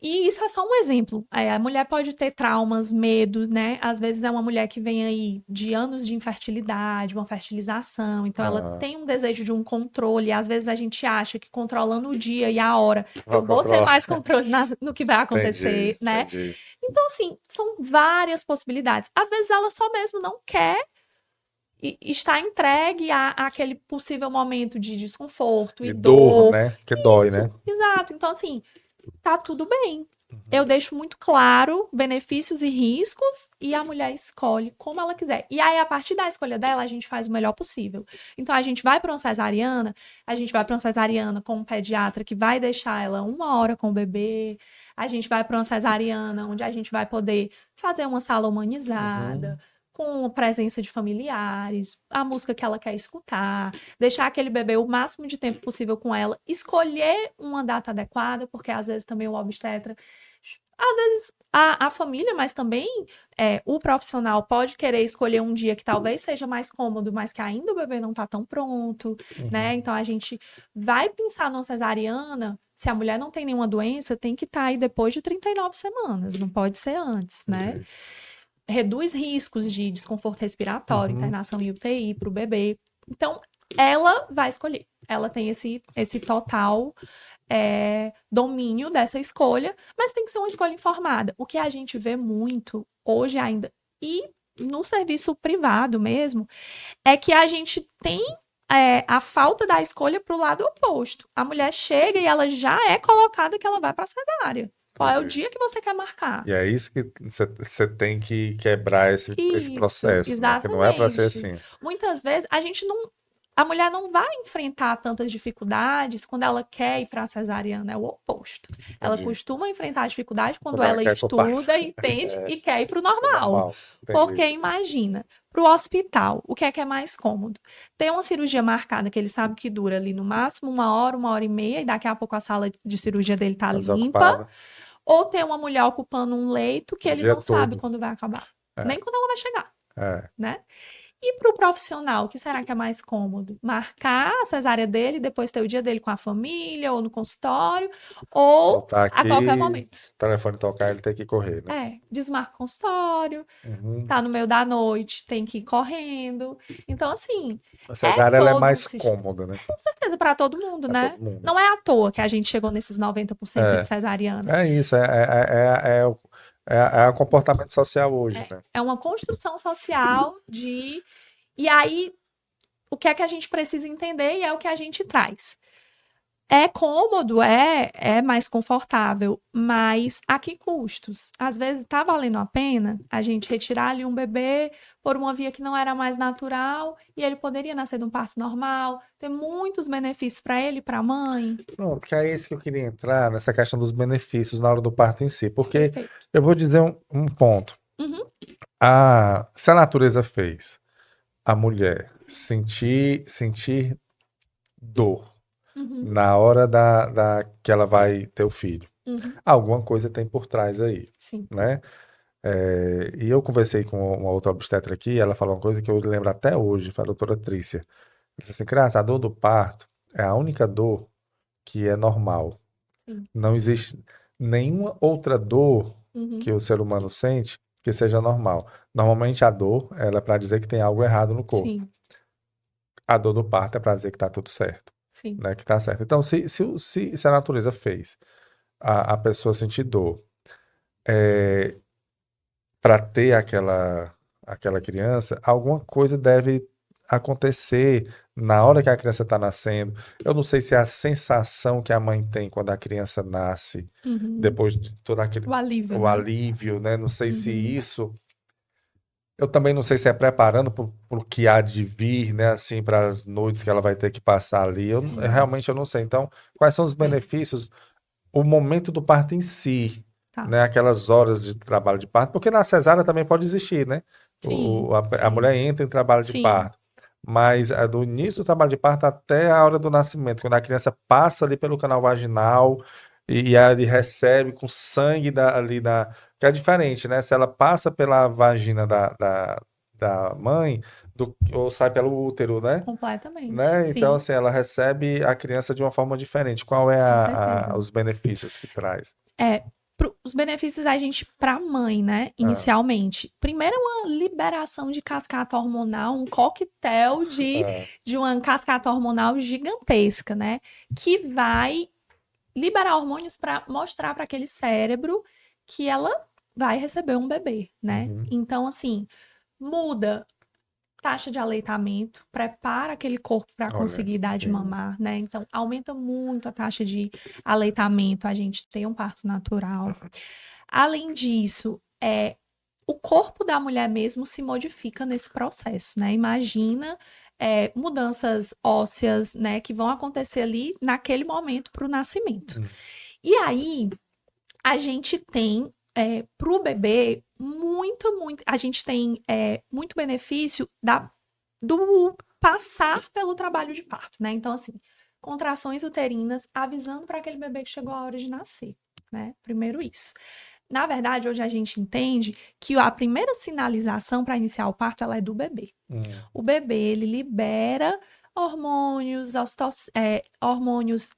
E isso é só um exemplo. A mulher pode ter traumas, medo, né? Às vezes é uma mulher que vem aí de anos de infertilidade, uma fertilização, então ela Aham. tem um desejo de um controle. Às vezes a gente acha que controlando o dia e a hora eu Vou vou ter controlar. mais controle no que vai Entendi, acontecer, né? entendi. Então, assim, são várias possibilidades. Às vezes ela só mesmo não quer está entregue àquele possível momento de desconforto e De dor, dor. né? Que dói, né? Isso, exato. Então, assim, tá tudo bem. Eu deixo muito claro benefícios e riscos e a mulher escolhe como ela quiser. E aí, a partir da escolha dela, a gente faz o melhor possível. Então, a gente vai para uma cesariana, a gente vai para uma cesariana com um pediatra que vai deixar ela 1 hora com o bebê. A gente vai para uma cesariana onde a gente vai poder fazer uma sala humanizada, Uhum, com a presença de familiares, a música que ela quer escutar, deixar aquele bebê o máximo de tempo possível com ela, escolher uma data adequada, porque às vezes também o obstetra, às vezes a família, mas também o profissional pode querer escolher um dia que talvez seja mais cômodo, mas que ainda o bebê não está tão pronto, né? uhum, Então a gente vai pensar numa cesariana. Se a mulher não tem nenhuma doença, tem que estar aí depois de 39 semanas, não pode ser antes, né? entendi. Reduz riscos de desconforto respiratório, Uhum, internação em UTI para o bebê. Então, ela vai escolher. Ela tem esse total domínio dessa escolha, mas tem que ser uma escolha informada. O que a gente vê muito hoje ainda, e no serviço privado mesmo, é que a gente tem a falta da escolha para o lado oposto. A mulher chega e ela já é colocada que ela vai para a cesárea. Qual é o entendi. dia que você quer marcar? E é isso que você tem que quebrar esse Isso, processo, né? Que não é para ser exatamente. assim. Muitas vezes a mulher não vai enfrentar tantas dificuldades quando ela quer ir para a cesariana, é o oposto. Ela Entendi. costuma enfrentar dificuldade quando Quando ela ela quer que eu parta estuda, entende e quer ir para o pro normal. normal. Porque Entendi. imagina, para o hospital, o que é mais cômodo? Ter uma cirurgia marcada que ele sabe que dura ali no máximo 1 hora e meia, e daqui a pouco a sala de cirurgia dele tá Tá limpa, desocupada ou ter uma mulher ocupando um leito que o ele dia não sabe todo. quando vai acabar, É, nem quando ela vai chegar, é. né? E para o profissional, o que será que é mais cômodo? Marcar a cesárea dele, depois ter o dia dele com a família, ou no consultório, ou Tá a qualquer aqui, momento. o telefone tocar, ele tem que correr, né? Desmarca o consultório, Uhum. tá no meio da noite, tem que ir correndo. Então, assim, A é cesárea, ela é todo um mais sistema, cômoda, né? com certeza, para todo mundo, Pra todo né? mundo. Não é à toa que a gente chegou nesses 90% de É, cesariana. é isso, é o comportamento social hoje, né? É uma construção social de. E aí, o que é que a gente precisa entender e é o que a gente traz. É cômodo, é mais confortável, mas a que custos? Às vezes tá valendo a pena a gente retirar ali um bebê por uma via que não era mais natural e ele poderia nascer de um parto normal, ter muitos benefícios para ele e para a mãe. Pronto, que é isso que eu queria entrar nessa questão dos benefícios na hora do parto em si, porque Perfeito. eu vou dizer um ponto. Uhum, Se a natureza fez a mulher sentir dor uhum, na hora que ela vai ter o filho, uhum, alguma coisa tem por trás aí, sim. né? E eu conversei com uma outra obstetra aqui, ela falou uma coisa que eu lembro até hoje, foi a doutora Trícia. Ela disse assim, Graça, a dor do parto é a única dor que é normal. Sim. Não existe nenhuma outra dor que Uhum, o ser humano sente que seja normal. Normalmente a dor, ela é para dizer que tem algo errado no corpo. sim, A dor do parto é para dizer que está tudo certo, sim. né? Que está certo. Então, se a natureza fez a pessoa sentir dor para ter aquela criança, alguma coisa deve acontecer na hora que a criança está nascendo. Eu não sei se é a sensação que a mãe tem quando a criança nasce, Uhum. depois de todo aquele O alívio, o né? alívio, né? Não sei se Uhum, isso. Eu também não sei se é preparando para o que há de vir, né? Assim, para as noites que ela vai ter que passar ali. sim. Realmente eu não sei. Então, quais são os benefícios? O momento do parto em si, Tá. né? Aquelas horas de trabalho de parto, porque na cesárea também pode existir, né? Sim, A sim, mulher entra em trabalho de sim. parto, mas do início do trabalho de parto até a hora do nascimento, quando a criança passa ali pelo canal vaginal e ali recebe com sangue ali da. Que é diferente, né? Se ela passa pela vagina da mãe, ou sai pelo útero, né? Completamente. Né? Então, Sim, assim, ela recebe a criança de uma forma diferente. Qual é com certeza. os benefícios que traz? É, os benefícios a gente para a mãe, né? Ah, Inicialmente. Primeiro, uma liberação de cascata hormonal, um coquetel ah, de uma cascata hormonal gigantesca, né? Que vai liberar hormônios para mostrar para aquele cérebro que ela vai receber um bebê, né? uhum. Então, assim, muda taxa de aleitamento, prepara aquele corpo para Olha, conseguir dar de sim. mamar, né? Então, aumenta muito a taxa de aleitamento, a gente ter um parto natural. Além disso, o corpo da mulher mesmo se modifica nesse processo, né? Imagina mudanças ósseas, né, que vão acontecer ali naquele momento para o nascimento. Hum, E aí, a gente tem para o bebê muito, a gente tem muito benefício do passar pelo trabalho de parto, né? Então, assim, contrações uterinas avisando para aquele bebê que chegou a hora de nascer, né? Primeiro isso. Na verdade, hoje a gente entende que a primeira sinalização para iniciar o parto ela é do bebê. hum. O bebê ele libera hormônios, hormônios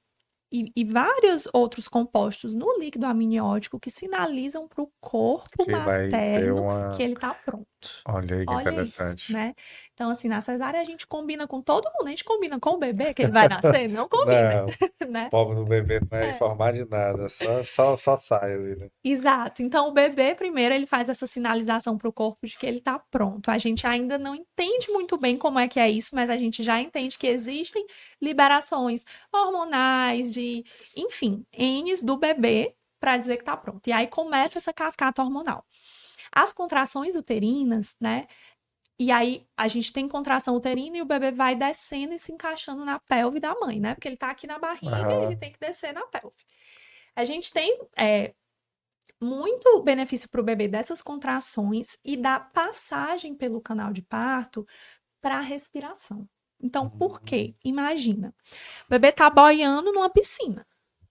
e vários outros compostos no líquido amniótico que sinalizam para o corpo Que vai ter materno que uma. ele está pronto. Olha aí que Olha isso, interessante. né? Então, assim, na cesárea a gente combina com todo mundo, a gente combina com o bebê que ele vai nascer? Não combina, Não, né? pobre do bebê não é É. informar de nada, só sai ali, né? Exato. Então, o bebê, primeiro, ele faz essa sinalização para o corpo de que ele está pronto. A gente ainda não entende muito bem como é que é isso, mas a gente já entende que existem liberações hormonais, enfim, N's do bebê para dizer que está pronto. E aí começa essa cascata hormonal. As contrações uterinas, né? E aí a gente tem contração uterina e o bebê vai descendo e se encaixando na pelve da mãe, né? Porque ele está aqui na barriga e ele Aham. tem que descer na pelve. A gente tem muito benefício para o bebê dessas contrações e da passagem pelo canal de parto para a respiração. Então, por Hum, quê? Imagina, o bebê está boiando numa piscina.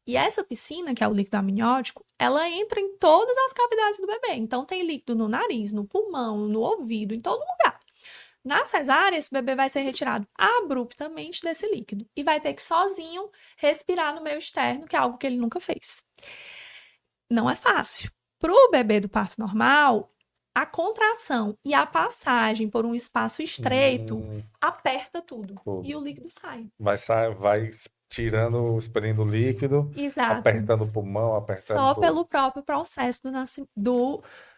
E essa piscina, que é o líquido amniótico, ela entra em todas as cavidades do bebê. Então, tem líquido no nariz, no pulmão, no ouvido, em todo lugar. Na cesárea, esse bebê vai ser retirado abruptamente desse líquido e vai ter que sozinho respirar no meio externo, que é algo que ele nunca fez. Não é fácil. Para o bebê do parto normal, a contração e a passagem por um espaço estreito aperta tudo e o líquido sai. Vai tirando, expelindo o líquido, Exato. apertando o pulmão, apertando Só tudo. pelo próprio processo da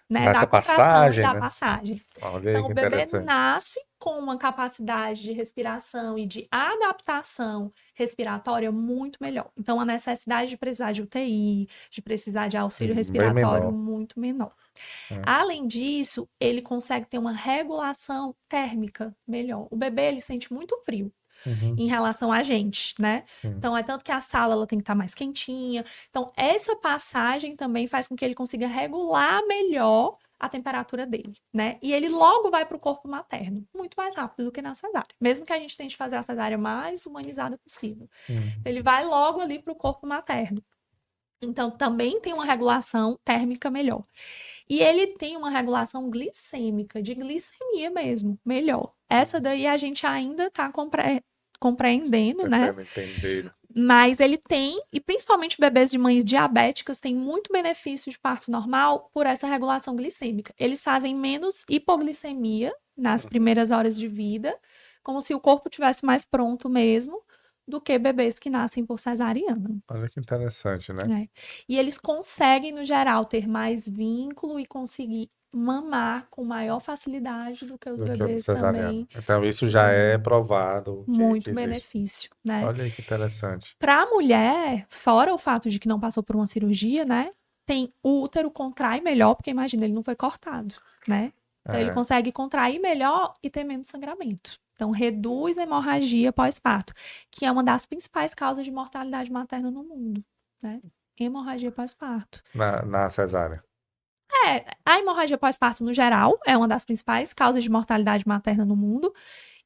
Nessa contração passagem, e da né? passagem. Olha aí Então, que o bebê interessante. nasce com uma capacidade de respiração e de adaptação respiratória muito melhor. Então, a necessidade de precisar de UTI, de precisar de auxílio Bem respiratório menor. muito menor. É. Além disso, ele consegue ter uma regulação térmica melhor. O bebê, ele sente muito frio em relação a gente, né? Sim. Então, é tanto que a sala ela tem que estar mais quentinha. Então, essa passagem também faz com que ele consiga regular melhor a temperatura dele, né? E ele logo vai para o corpo materno, muito mais rápido do que na cesárea. Mesmo que a gente tente fazer a cesárea mais humanizada possível. Ele vai logo ali para o corpo materno. Então, também tem uma regulação térmica melhor. E ele tem uma regulação glicêmica, de glicemia mesmo, melhor. Essa daí a gente ainda está compreendendo, né? Tentando entender. Mas ele tem, e principalmente bebês de mães diabéticas, têm muito benefício de parto normal por essa regulação glicêmica. Eles fazem menos hipoglicemia nas primeiras horas de vida, como se o corpo tivesse mais pronto mesmo, do que bebês que nascem por cesariana. Olha que interessante, né? É. E eles conseguem, no geral, ter mais vínculo e conseguir mamar com maior facilidade do que os Do que o bebês cesariano. também. Então, isso já é provado que Muito existe. benefício, né? Olha aí que interessante. Para a mulher, fora o fato de que não passou por uma cirurgia, né? Tem o útero contrai melhor, porque imagina, ele não foi cortado, né? Então, ele consegue contrair melhor e ter menos sangramento. Então, reduz a hemorragia pós-parto, que é uma das principais causas de mortalidade materna no mundo, né? Hemorragia pós-parto. Na cesárea. A hemorragia pós-parto, no geral, é uma das principais causas de mortalidade materna no mundo.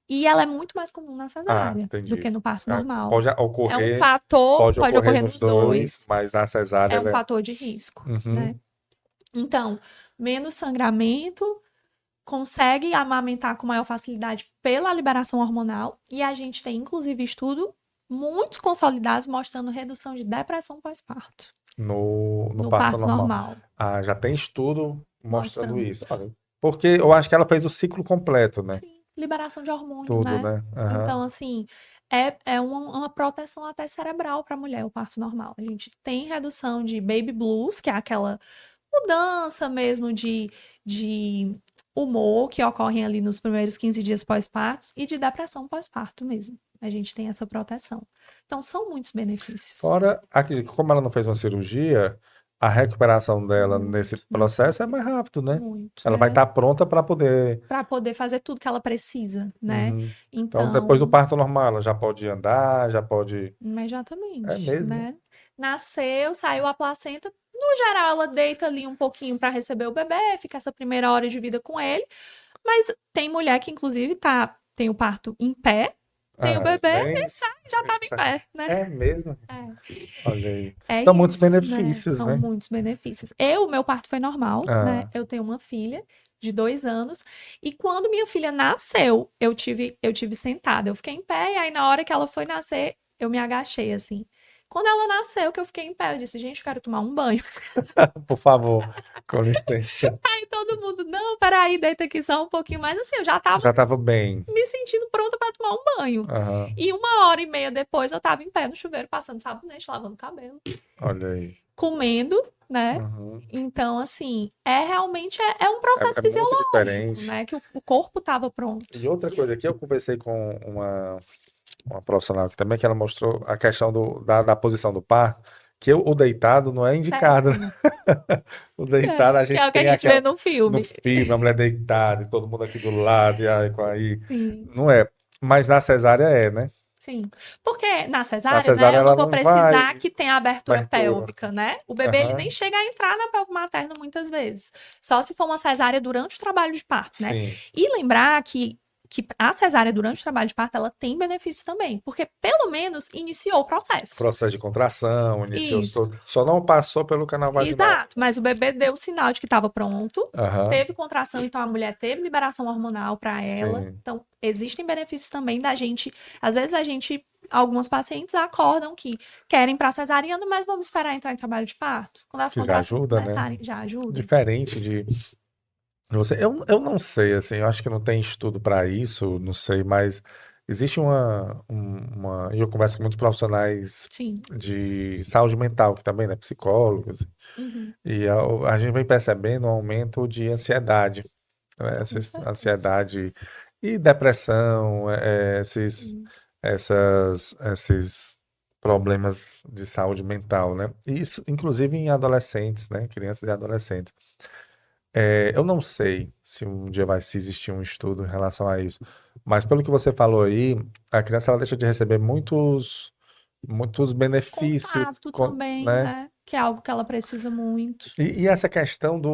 E ela é muito mais comum na cesárea do que no parto normal. Pode É um ocorrer, fator, pode ocorrer nos nos dois, dois. mas na cesárea É um fator de risco, né? Uhum. Então, menos sangramento, consegue amamentar com maior facilidade pela liberação hormonal. E a gente tem, inclusive, estudos muitos consolidados mostrando redução de depressão pós-parto. No parto normal. Ah, já tem estudo mostrando isso. Olha, porque eu acho que ela fez o ciclo completo, né? Sim, liberação de hormônio, Tudo, né? Aham. Então, assim, é uma proteção até cerebral para a mulher, o parto normal. A gente tem redução de baby blues, que é aquela mudança mesmo de humor que ocorrem ali nos primeiros 15 dias pós-parto e de depressão pós-parto mesmo. A gente tem essa proteção. Então, são muitos benefícios. Fora, como ela não fez uma cirurgia, a recuperação dela nesse processo é mais rápido, né? Muito. Ela vai estar pronta para poder fazer tudo que ela precisa, né? Então, depois do parto normal, ela já pode andar, já pode. Imediatamente. É mesmo? Né? Nasceu, saiu a placenta. No geral, ela deita ali um pouquinho para receber o bebê, fica essa primeira hora de vida com ele. Mas tem mulher que, inclusive, tem o parto em pé, tem o bebê e sai, já estava em pé, né? É mesmo? Olha aí. São muitos isso, benefícios, né? né? São muitos benefícios. Meu parto foi normal, né? Eu tenho uma filha de 2 anos. E quando minha filha nasceu, eu tive sentada. Eu fiquei em pé e aí na hora que ela foi nascer, eu me agachei, assim. Quando ela nasceu, que eu fiquei em pé, eu disse, gente, eu quero tomar um banho. Por favor, com licença. Aí todo mundo, não, peraí, deita aqui só um pouquinho mais. Assim, eu já Já estava bem. me sentindo pronta para tomar um banho. Aham. E 1h30 depois, eu tava em pé no chuveiro, passando sabonete, lavando o cabelo. Olha aí. Comendo, né? Então, assim, realmente um processo muito fisiológico, diferente. né? Que o corpo estava pronto. E outra coisa aqui, eu conversei com uma profissional aqui também, que ela mostrou a questão da posição do parto, que o deitado não é indicado. O deitado a gente que é o que tem a gente vê no filme. No filme, a mulher deitada, e todo mundo aqui do lado, e aí Sim. não é. Mas na cesárea é, né? Sim. Porque na cesárea, cesárea né, eu não ela vou não precisar vai- que tenha abertura abertura. pélvica, né? O bebê, ele Aham. nem chega a entrar na pelvo materna muitas vezes. Só se for uma cesárea durante o trabalho de parto, né? Sim. E lembrar que que a cesárea durante o trabalho de parto, ela tem benefício também, porque pelo menos iniciou o processo. Processo de contração, iniciou Isso. só não passou pelo canal vaginal. Exato, mas o bebê deu o sinal de que estava pronto, Aham, teve contração, então a mulher teve liberação hormonal para ela. sim. Então, existem benefícios também da gente. Às vezes algumas pacientes acordam que querem para cesariana, mas vamos esperar entrar em trabalho de parto. Quando as Que já contrações ajuda, né? começarem, já ajuda. Diferente de você. Eu não sei, assim, eu acho que não tem estudo para isso, não sei, mas existe e eu converso com muitos profissionais Sim. de saúde mental, que também, né, psicólogos, Uhum. e a gente vem percebendo um aumento de ansiedade, né, Com certeza. ansiedade e depressão, Sim. esses problemas de saúde mental, né? E isso, inclusive em adolescentes, né, crianças e adolescentes. Eu não sei se um dia vai se existir um estudo em relação a isso, mas pelo que você falou aí, a criança ela deixa de receber muitos benefícios, Contato também, né? né? Que é algo que ela precisa muito. E essa questão de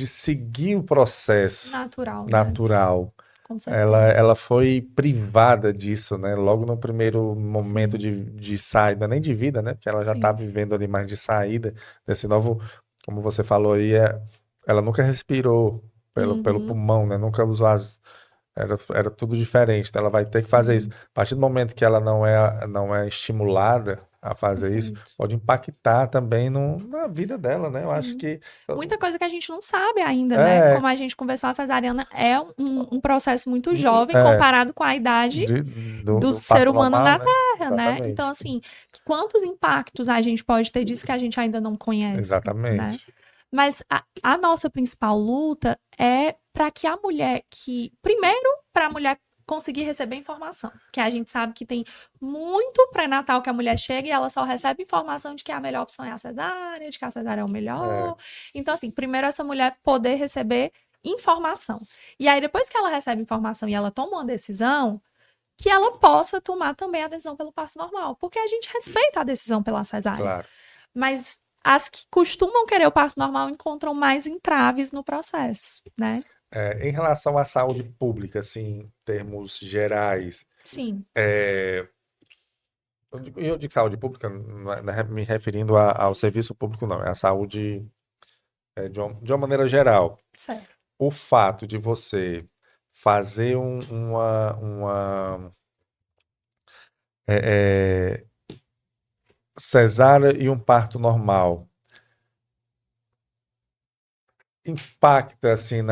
seguir o processo Natural, né? natural, Com ela, certeza. ela foi privada disso, né? Logo no primeiro momento Sim, de saída, nem de vida, né? Porque ela já está sim. vivendo ali mais de saída desse novo, como você falou aí, ela nunca respirou pelo Uhum. pulmão, né? Nunca usou era tudo diferente, então ela vai ter que fazer isso. Sim, A partir do momento que ela não é estimulada a fazer isso, perfeito. pode impactar também na vida dela, né? Eu acho Sim. que Muita coisa que a gente não sabe ainda, né? é, Como a gente conversou, a cesariana é um processo muito jovem é comparado com a idade do do ser parto humano normal, na né? Terra, né? Então, Exatamente. assim, quantos impactos a gente pode ter disso que a gente ainda não conhece, né? Exatamente. Mas a nossa principal luta é para que a mulher primeiro, para a mulher conseguir receber informação, que a gente sabe que tem muito pré-natal que a mulher chega e ela só recebe informação de que a melhor opção é a cesárea, de que a cesárea é o É, melhor. Então, assim, primeiro essa mulher poder receber informação. E aí, depois que ela recebe informação e ela toma uma decisão, que ela possa tomar também a decisão pelo parto normal, porque a gente respeita a decisão pela cesárea. claro. Mas as que costumam querer o parto normal encontram mais entraves no processo, né? Em relação à saúde pública, assim, em termos gerais, Sim, é, eu digo saúde pública, não é me referindo ao serviço público, não, é a saúde de uma maneira geral. certo. O fato de você fazer uma é, cesárea e um parto normal impacta assim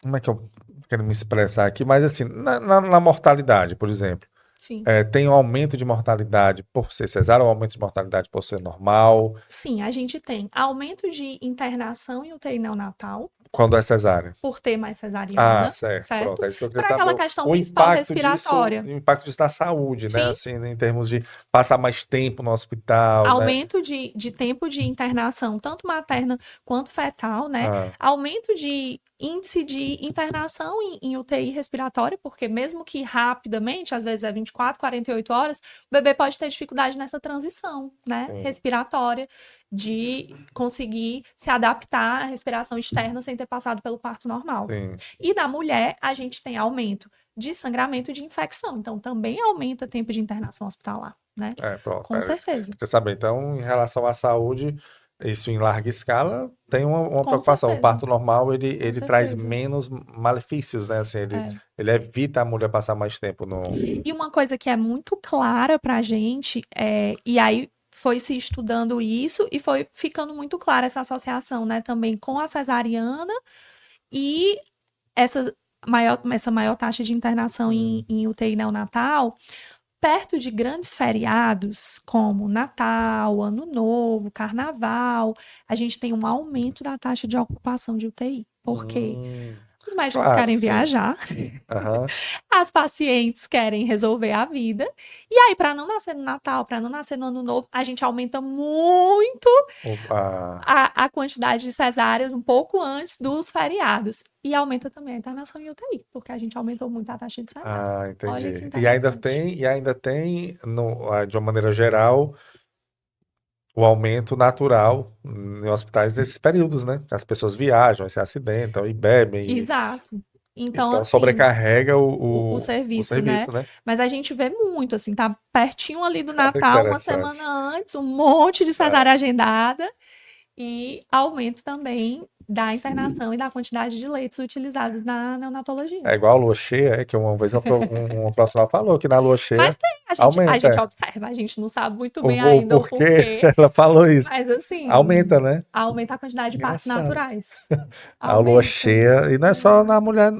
como é que eu quero me expressar aqui? Mas assim, na mortalidade, por exemplo. Sim. Tem um aumento de mortalidade por ser cesárea ou aumento de mortalidade por ser normal, Sim, a gente tem aumento de internação em UTI neonatal quando é cesárea. por ter mais Ah, cesariana, certo. Pronto, certo? é isso que eu queria Para saber. aquela O, questão o principal impacto disso, respiratória. o impacto disso na saúde, né? Sim, Assim, em termos de passar mais tempo no hospital, né? aumento de tempo de internação, tanto materna quanto fetal, né? Ah, Aumento de índice de internação em UTI respiratória, porque mesmo que rapidamente, às vezes é 24, 48 horas, o bebê pode ter dificuldade nessa transição, né? sim, Respiratória, de conseguir se adaptar à respiração externa sem ter passado pelo parto normal. sim. E na mulher, a gente tem aumento de sangramento e de infecção, então também aumenta o tempo de internação hospitalar, né? Pronto. Com certeza. Queria saber. Então, em relação à saúde, isso em larga escala tem uma Com preocupação. O certeza, parto normal, com ele traz certeza. menos malefícios, né? Assim, É. ele evita a mulher passar mais tempo no. E uma coisa que é muito clara para a gente, e aí foi se estudando isso e foi ficando muito clara essa associação, né, também com a cesariana e essa maior taxa de internação em UTI neonatal, perto de grandes feriados, como Natal, Ano Novo, Carnaval, a gente tem um aumento da taxa de ocupação de UTI. Por quê? Hum, Os médicos claro, querem sim. viajar, Aham. as pacientes querem resolver a vida. E aí, para não nascer no Natal, para não nascer no Ano Novo, a gente aumenta muito Ah, a quantidade de cesáreas um pouco antes dos feriados. E aumenta também a internação em UTI, porque a gente aumentou muito a taxa de cesárea. Olha que entendi. interessante. E ainda tem de uma maneira geral, o aumento natural em hospitais nesses períodos, né? As pessoas viajam, se acidentam e bebem, Exato. Então, então assim, sobrecarrega o o serviço, né? serviço, né? Mas a gente vê muito, assim, tá pertinho ali do Natal, uma semana Interessante. antes, um monte de É. cesárea agendada e aumento também da internação e da quantidade de leitos utilizados na neonatologia. É igual a lua cheia, que uma vez uma profissional falou que na lua Mas cheia tem, a aumenta. gente observa, a gente não sabe muito O, bem o ainda o porquê, porquê, ela falou isso. mas assim, Aumenta, né? aumenta a quantidade de partos Engraçado. naturais. A lua Aumenta. cheia, e não é só na Uhum. mulher,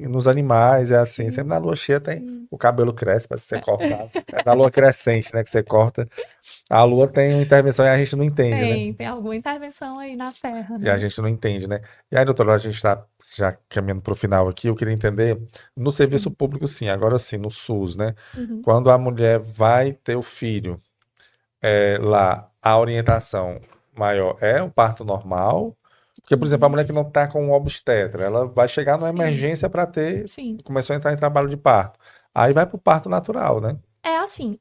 nos animais, é assim. Sempre na Sim, lua cheia tem. sim. O cabelo cresce, parece ser cortado. É na lua crescente, né? Que você corta. A lua tem uma intervenção e a gente não entende, né? Tem alguma intervenção aí na Terra, E a né? gente não entende, né? E aí, doutora, a gente está já caminhando para o final aqui. Eu queria entender, no serviço Sim. público, sim, agora sim, no SUS, né? Uhum. Quando a mulher vai ter o filho, lá, a orientação maior é o parto normal? Porque, por exemplo, a Uhum. mulher que não está com um obstetra, ela vai chegar numa Sim, emergência para ter, sim. começou a entrar em trabalho de parto. Aí vai para o parto natural, né? É assim,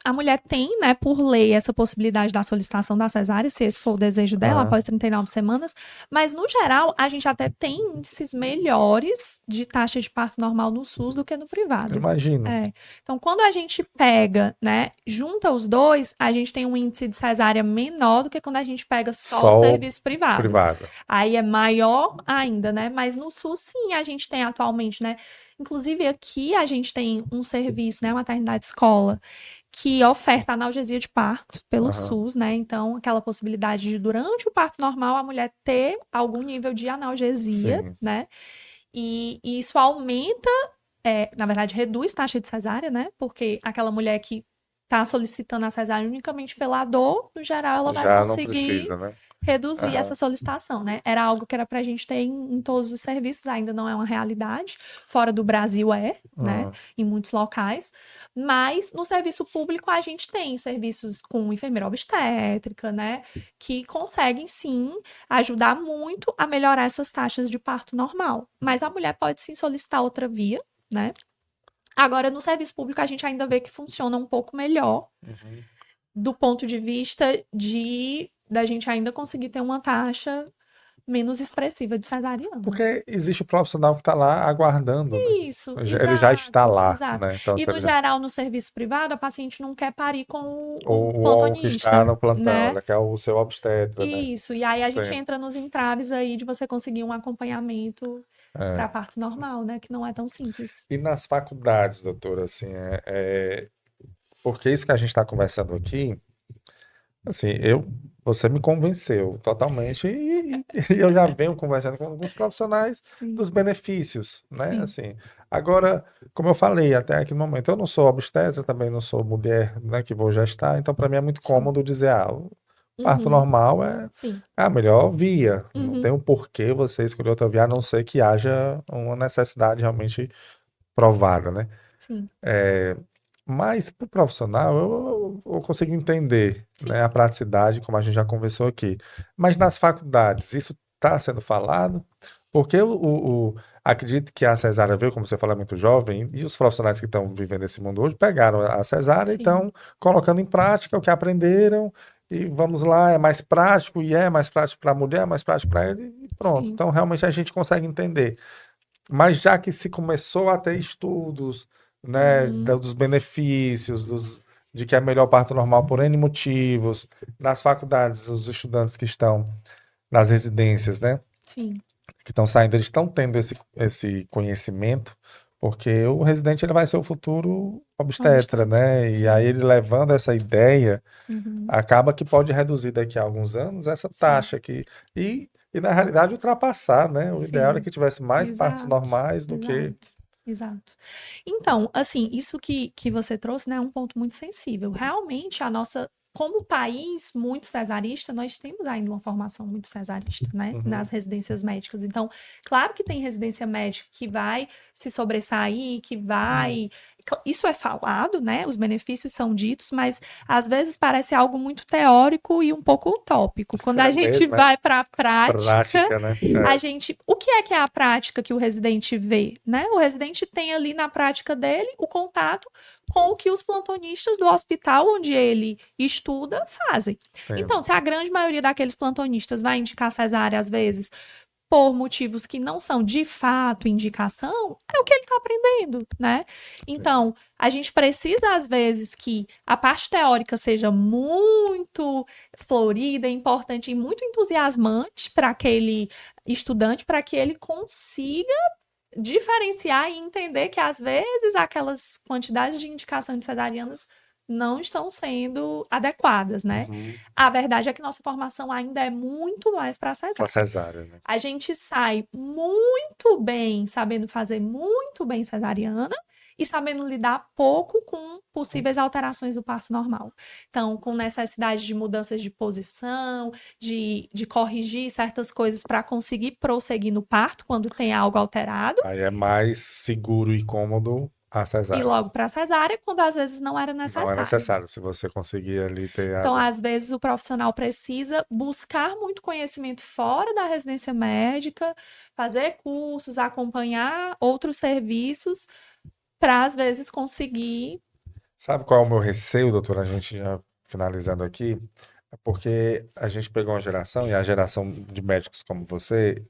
a mulher tem, né, por lei, essa possibilidade da solicitação da cesárea, se esse for o desejo dela, Aham, após 39 semanas, mas no geral, a gente até tem índices melhores de taxa de parto normal no SUS do que no eu privado. imagino. É. Então, quando a gente pega, né, junta os dois, a gente tem um índice de cesárea menor do que quando a gente pega só o Só o serviço privado. privado. Aí é maior ainda, né? Mas no SUS, sim, a gente tem atualmente, né? Inclusive, aqui a gente tem um serviço, né? Maternidade escola, que oferta analgesia de parto pelo Aham, SUS, né? Então, aquela possibilidade de, durante o parto normal, a mulher ter algum nível de analgesia, sim. né? E isso aumenta, na verdade, reduz taxa de cesárea, né? Porque aquela mulher que está solicitando a cesárea unicamente pela dor, no geral, ela vai Já não conseguir precisa, né? reduzir essa Aham, solicitação, né? Era algo que era para a gente ter em todos os serviços, ainda não é uma realidade. Fora do Brasil né? aham. Em muitos locais. Mas no serviço público a gente tem serviços com enfermeira obstétrica, né? Que conseguem sim ajudar muito a melhorar essas taxas de parto normal. Mas a mulher pode sim solicitar outra via, né? Agora, no serviço público, a gente ainda vê que funciona um pouco melhor Uhum. do ponto de vista de da gente ainda conseguir ter uma taxa menos expressiva de cesariana. Porque existe o profissional que está lá aguardando, né? Isso, Ele já está exato, lá, exato. né? Então, E se no ele já... geral, no serviço privado, a paciente não quer parir com o o que está plantonista, no plantão, né? ele quer o seu obstetra, né? Isso, e aí a gente Sim. entra nos entraves aí de você conseguir um acompanhamento É. para parto normal, né? Que não é tão simples. E nas faculdades, doutora, assim, porque isso que a gente está conversando aqui, assim, você me convenceu totalmente e eu já venho conversando com alguns profissionais Sim, dos benefícios, né? sim, Assim, agora, como eu falei até aqui no momento, eu não sou obstetra, também não sou mulher, né, que vou gestar, então para mim é muito sim. cômodo dizer, o parto Uhum, normal é sim. a melhor via, não tem Uhum, um porquê você escolher outra via, a não ser que haja uma necessidade realmente provada, né? sim, Mas para o profissional, eu consigo entender, né, sim. a praticidade, como a gente já conversou aqui. Mas nas faculdades, isso está sendo falado? Porque acredito que a cesárea veio, como você fala, muito jovem, e os profissionais que estão vivendo esse mundo hoje pegaram a cesárea e Sim, estão colocando em prática o que aprenderam, e vamos lá, é mais prático, e é mais prático para a mulher, é mais prático para ele, e pronto. sim. Então, realmente, a gente consegue entender. Mas já que se começou a ter estudos, né, Uhum, dos benefícios, de que é melhor parto normal por N motivos, nas faculdades, os estudantes que estão nas residências, né, sim, que estão saindo, eles estão tendo esse conhecimento, porque o residente ele vai ser o futuro obstetra, obstetra. né, e aí Sim, ele levando essa ideia, uhum, acaba que pode reduzir daqui a alguns anos essa sim, taxa aqui e na realidade ultrapassar, né? O ideal era sim. que tivesse mais partos Exato, normais do que... exato, exato. Então, assim, isso que você trouxe, né, é um ponto muito sensível. Realmente, como país muito cesarista, nós temos ainda uma formação muito cesarista, né, nas Uhum, residências médicas. Então, claro que tem residência médica que vai se sobressair, que vai. Isso é falado, né? Os benefícios são ditos, mas às vezes parece algo muito teórico e um pouco utópico. Quando a é gente mesmo, é vai para a prática, prática, né? o que é a prática que o residente vê, né? O residente tem ali na prática dele o contato com o que os plantonistas do hospital onde ele estuda fazem. Entendo. Então, se a grande maioria daqueles plantonistas vai indicar cesárea, às vezes, por motivos que não são de fato indicação, é o que ele está aprendendo, né? Então, a gente precisa, às vezes, que a parte teórica seja muito florida, importante e muito entusiasmante para aquele estudante, para que ele consiga diferenciar e entender que, às vezes, aquelas quantidades de indicação de cesarianas não estão sendo adequadas, né? A verdade é que nossa formação ainda é muito mais para Pra cesárea. cesárea, né? A gente sai muito bem, sabendo fazer muito bem cesariana e sabendo lidar pouco com possíveis alterações do parto normal. Então, com necessidade de mudanças de posição, de corrigir certas coisas para conseguir prosseguir no parto quando tem algo alterado, Aí é mais seguro e cômodo a e cesárea. logo para cesárea, quando às vezes não era Não é necessário. necessário, se você conseguir ali ter Então, a... às vezes, o profissional precisa buscar muito conhecimento fora da residência médica, fazer cursos, acompanhar outros serviços, para, às vezes, conseguir. Sabe qual é o meu receio, doutor? A gente já finalizando aqui, é porque a gente pegou uma geração, e a geração de médicos como você,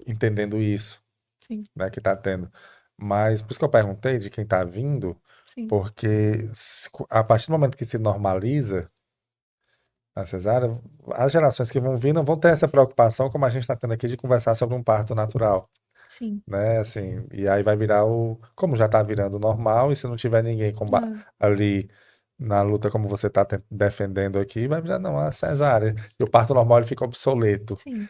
entendendo isso, Sim, né, que está tendo. Mas por isso que eu perguntei de quem está vindo, sim, porque a partir do momento que se normaliza a cesárea, as gerações que vão vir não vão ter essa preocupação como a gente está tendo aqui de conversar sobre um parto natural, sim. né? Assim, e aí vai virar como já está virando normal, e se não tiver ninguém ali na luta como você está defendendo aqui, vai virar não, a cesárea. E o parto normal ele fica obsoleto. Sim.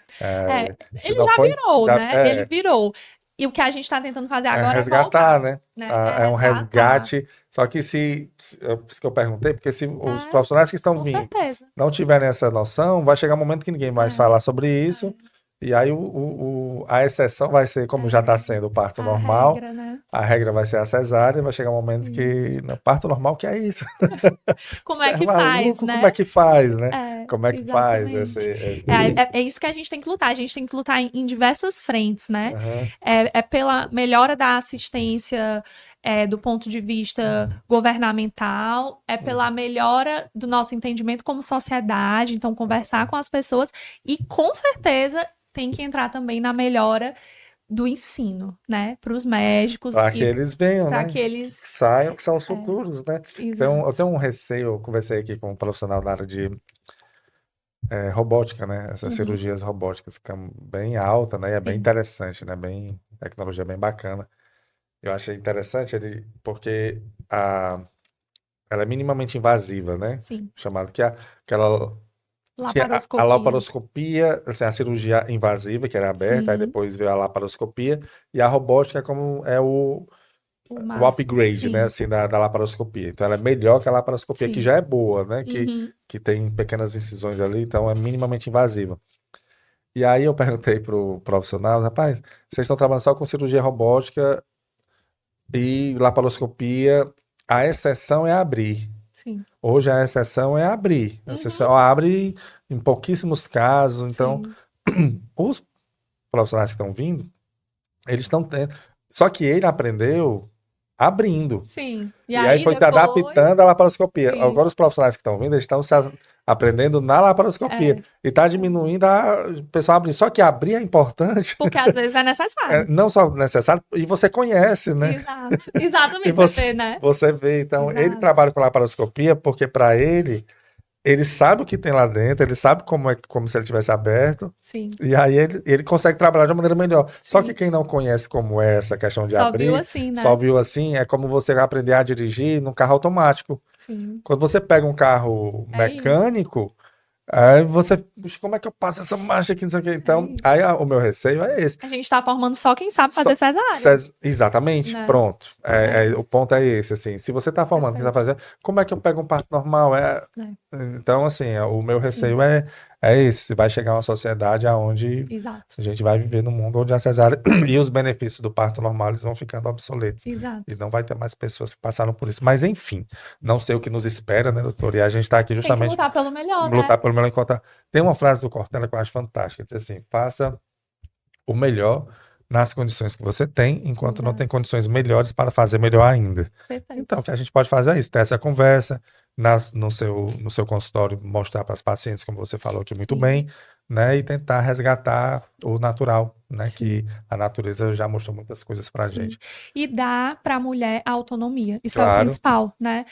Se Ele não já foi, virou, já né? Ele virou. E o que a gente está tentando fazer agora é resgatar, voltar, né? né? É um Resgatar. resgate. Só que por isso que eu perguntei, porque se os É, profissionais que estão com vindo certeza. não tiverem essa noção, vai chegar um momento que ninguém mais falar sobre isso, É, e aí a exceção vai ser, como já está sendo o parto a normal, regra, né? a regra vai ser a cesárea, vai chegar um momento Isso. que, no parto normal, que é isso? Como Você é é que faz, maluco? Como é né? que faz, né? É, Como é que faz exatamente. É isso que a gente tem que lutar. A gente tem que lutar em diversas frentes, né? Aham. É pela melhora da assistência do ponto de vista governamental, é pela melhora do nosso entendimento como sociedade, então conversar com as pessoas e com certeza tem que entrar também na melhora do ensino, né? Para os médicos Para que e eles venham, para né? que eles. Saiam, que são os futuros, né? Eu tenho Exato. um receio, eu conversei aqui com um profissional da área de robótica, né? Essas Uhum, cirurgias robóticas que é bem alta, né? E é bem sim, interessante, né? Bem, tecnologia bem bacana. Eu achei interessante ele, porque ela é minimamente invasiva, né? sim. Chamado que aquela tinha a Laparoscopia. laparoscopia, assim, a cirurgia invasiva, que era aberta, aí Sim, depois veio a laparoscopia, e a robótica é como é o o máximo. upgrade, né, Sim, assim, da laparoscopia. Então ela é melhor que a laparoscopia, que sim. já é boa, né, Uhum, que tem pequenas incisões ali, então é minimamente invasiva. E aí eu perguntei pro profissional, rapaz, vocês estão trabalhando só com cirurgia robótica e laparoscopia, a exceção é abrir. sim. Hoje a exceção é abrir. A Uhum, exceção abre em pouquíssimos casos, então sim, os profissionais que estão vindo, eles estão tendo. Só que ele aprendeu abrindo. sim. E E aí aí foi se depois, adaptando à laparoscopia. sim, Agora os profissionais que estão vindo, eles estão aprendendo na laparoscopia. é, E está diminuindo o pessoal abrir. Só que abrir é importante, porque às vezes é necessário. não só necessário, e você conhece, né? Exato. E Exatamente, você você, vê, né? você vê. Então, ele Exato. trabalha com laparoscopia porque para ele sabe o que tem lá dentro, ele sabe como se ele tivesse aberto. Sim, E aí ele consegue trabalhar de uma maneira melhor. Só que sim. quem não conhece como é essa questão de Só viu abrir, assim, só né? viu assim, é como você aprender a dirigir num carro automático. Sim. Quando você pega um carro É isso. mecânico, aí você, "Puxa, como é que eu passo essa marcha aqui, não sei o quê." É Então, aí isso. o meu receio é esse. A gente tá formando só quem sabe Só- fazer cesárea, Exatamente, né? pronto. É O isso. ponto é esse, assim. Se você está formando, o que você está Perfeito. fazendo, como é que eu pego um parto normal? É, Então, assim, o meu sim, receio é esse. Se vai chegar uma sociedade onde exato. a gente vai viver num mundo onde a cesárea e os benefícios do parto normal eles vão ficando obsoletos. E Exato. não vai ter mais pessoas que passaram por isso. Mas, enfim, não sei o que nos espera, né, doutor? E a gente está aqui Tem que justamente lutar pelo melhor, né? lutar pelo melhor enquanto. Tem uma frase do Cortella que eu acho fantástica, diz assim: faça o melhor nas condições que você tem, enquanto não Exato. tem condições melhores para fazer melhor ainda. Perfeito. Então, o que a gente pode fazer é isso, ter essa conversa no seu consultório, mostrar para as pacientes, como você falou aqui muito Sim. bem, né, e tentar resgatar o natural, né, Sim. que a natureza já mostrou muitas coisas para a Sim. gente. E dar para a mulher a autonomia. Isso é o Claro. principal, né?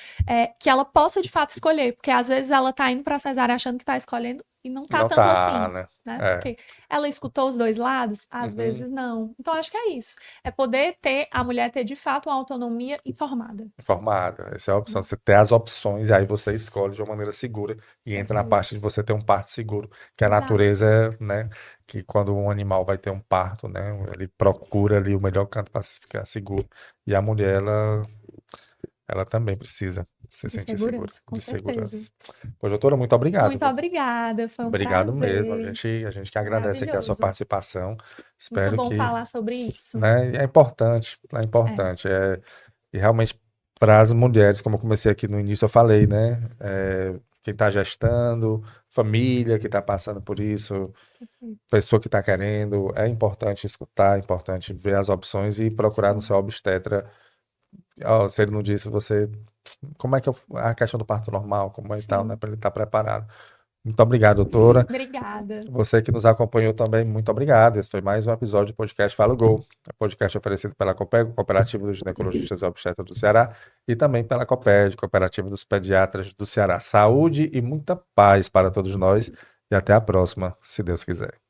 Que ela possa de fato escolher, porque às vezes ela tá indo para cesárea achando que tá escolhendo e não tá Não tanto tá, assim, né? né? É. Porque ela escutou os dois lados, às Uhum. vezes não. Então acho que é isso. É poder ter a mulher ter de fato uma autonomia informada. Informada. Essa é a opção. Você ter as opções e aí você escolhe de uma maneira segura e entra na Perfeito. parte de você ter um parto seguro, que a Exato. natureza, né, que quando um animal vai ter um parto, né, ele procura ali o melhor canto para ficar seguro. E a mulher, ela também precisa se De sentir segura, segurança, com de certeza. segurança. Pô, doutora, muito obrigado. Muito obrigada, foi um Obrigado mesmo. A prazer. gente que agradece aqui a sua Maravilhoso. participação. Muito Espero bom que, falar sobre isso. né, é importante, é importante. E realmente para as mulheres, como eu comecei aqui no início, eu falei, né? Quem está gestando, família que está passando por isso, pessoa que está querendo, é importante escutar, é importante ver as opções e procurar no Sim. seu obstetra. Ó, se ele não disse, você. Como é que a questão do parto normal, como é e tal, né? Sim. Para ele estar preparado. Muito obrigado, doutora. Obrigada. Você que nos acompanhou também, muito obrigado. Esse foi mais um episódio do podcast Fala Gol. Podcast oferecido pela Copeg, Cooperativa dos Ginecologistas e Obstetras do Ceará, e também pela Coped, Cooperativa dos Pediatras do Ceará. Saúde e muita paz para todos nós. E até a próxima, se Deus quiser.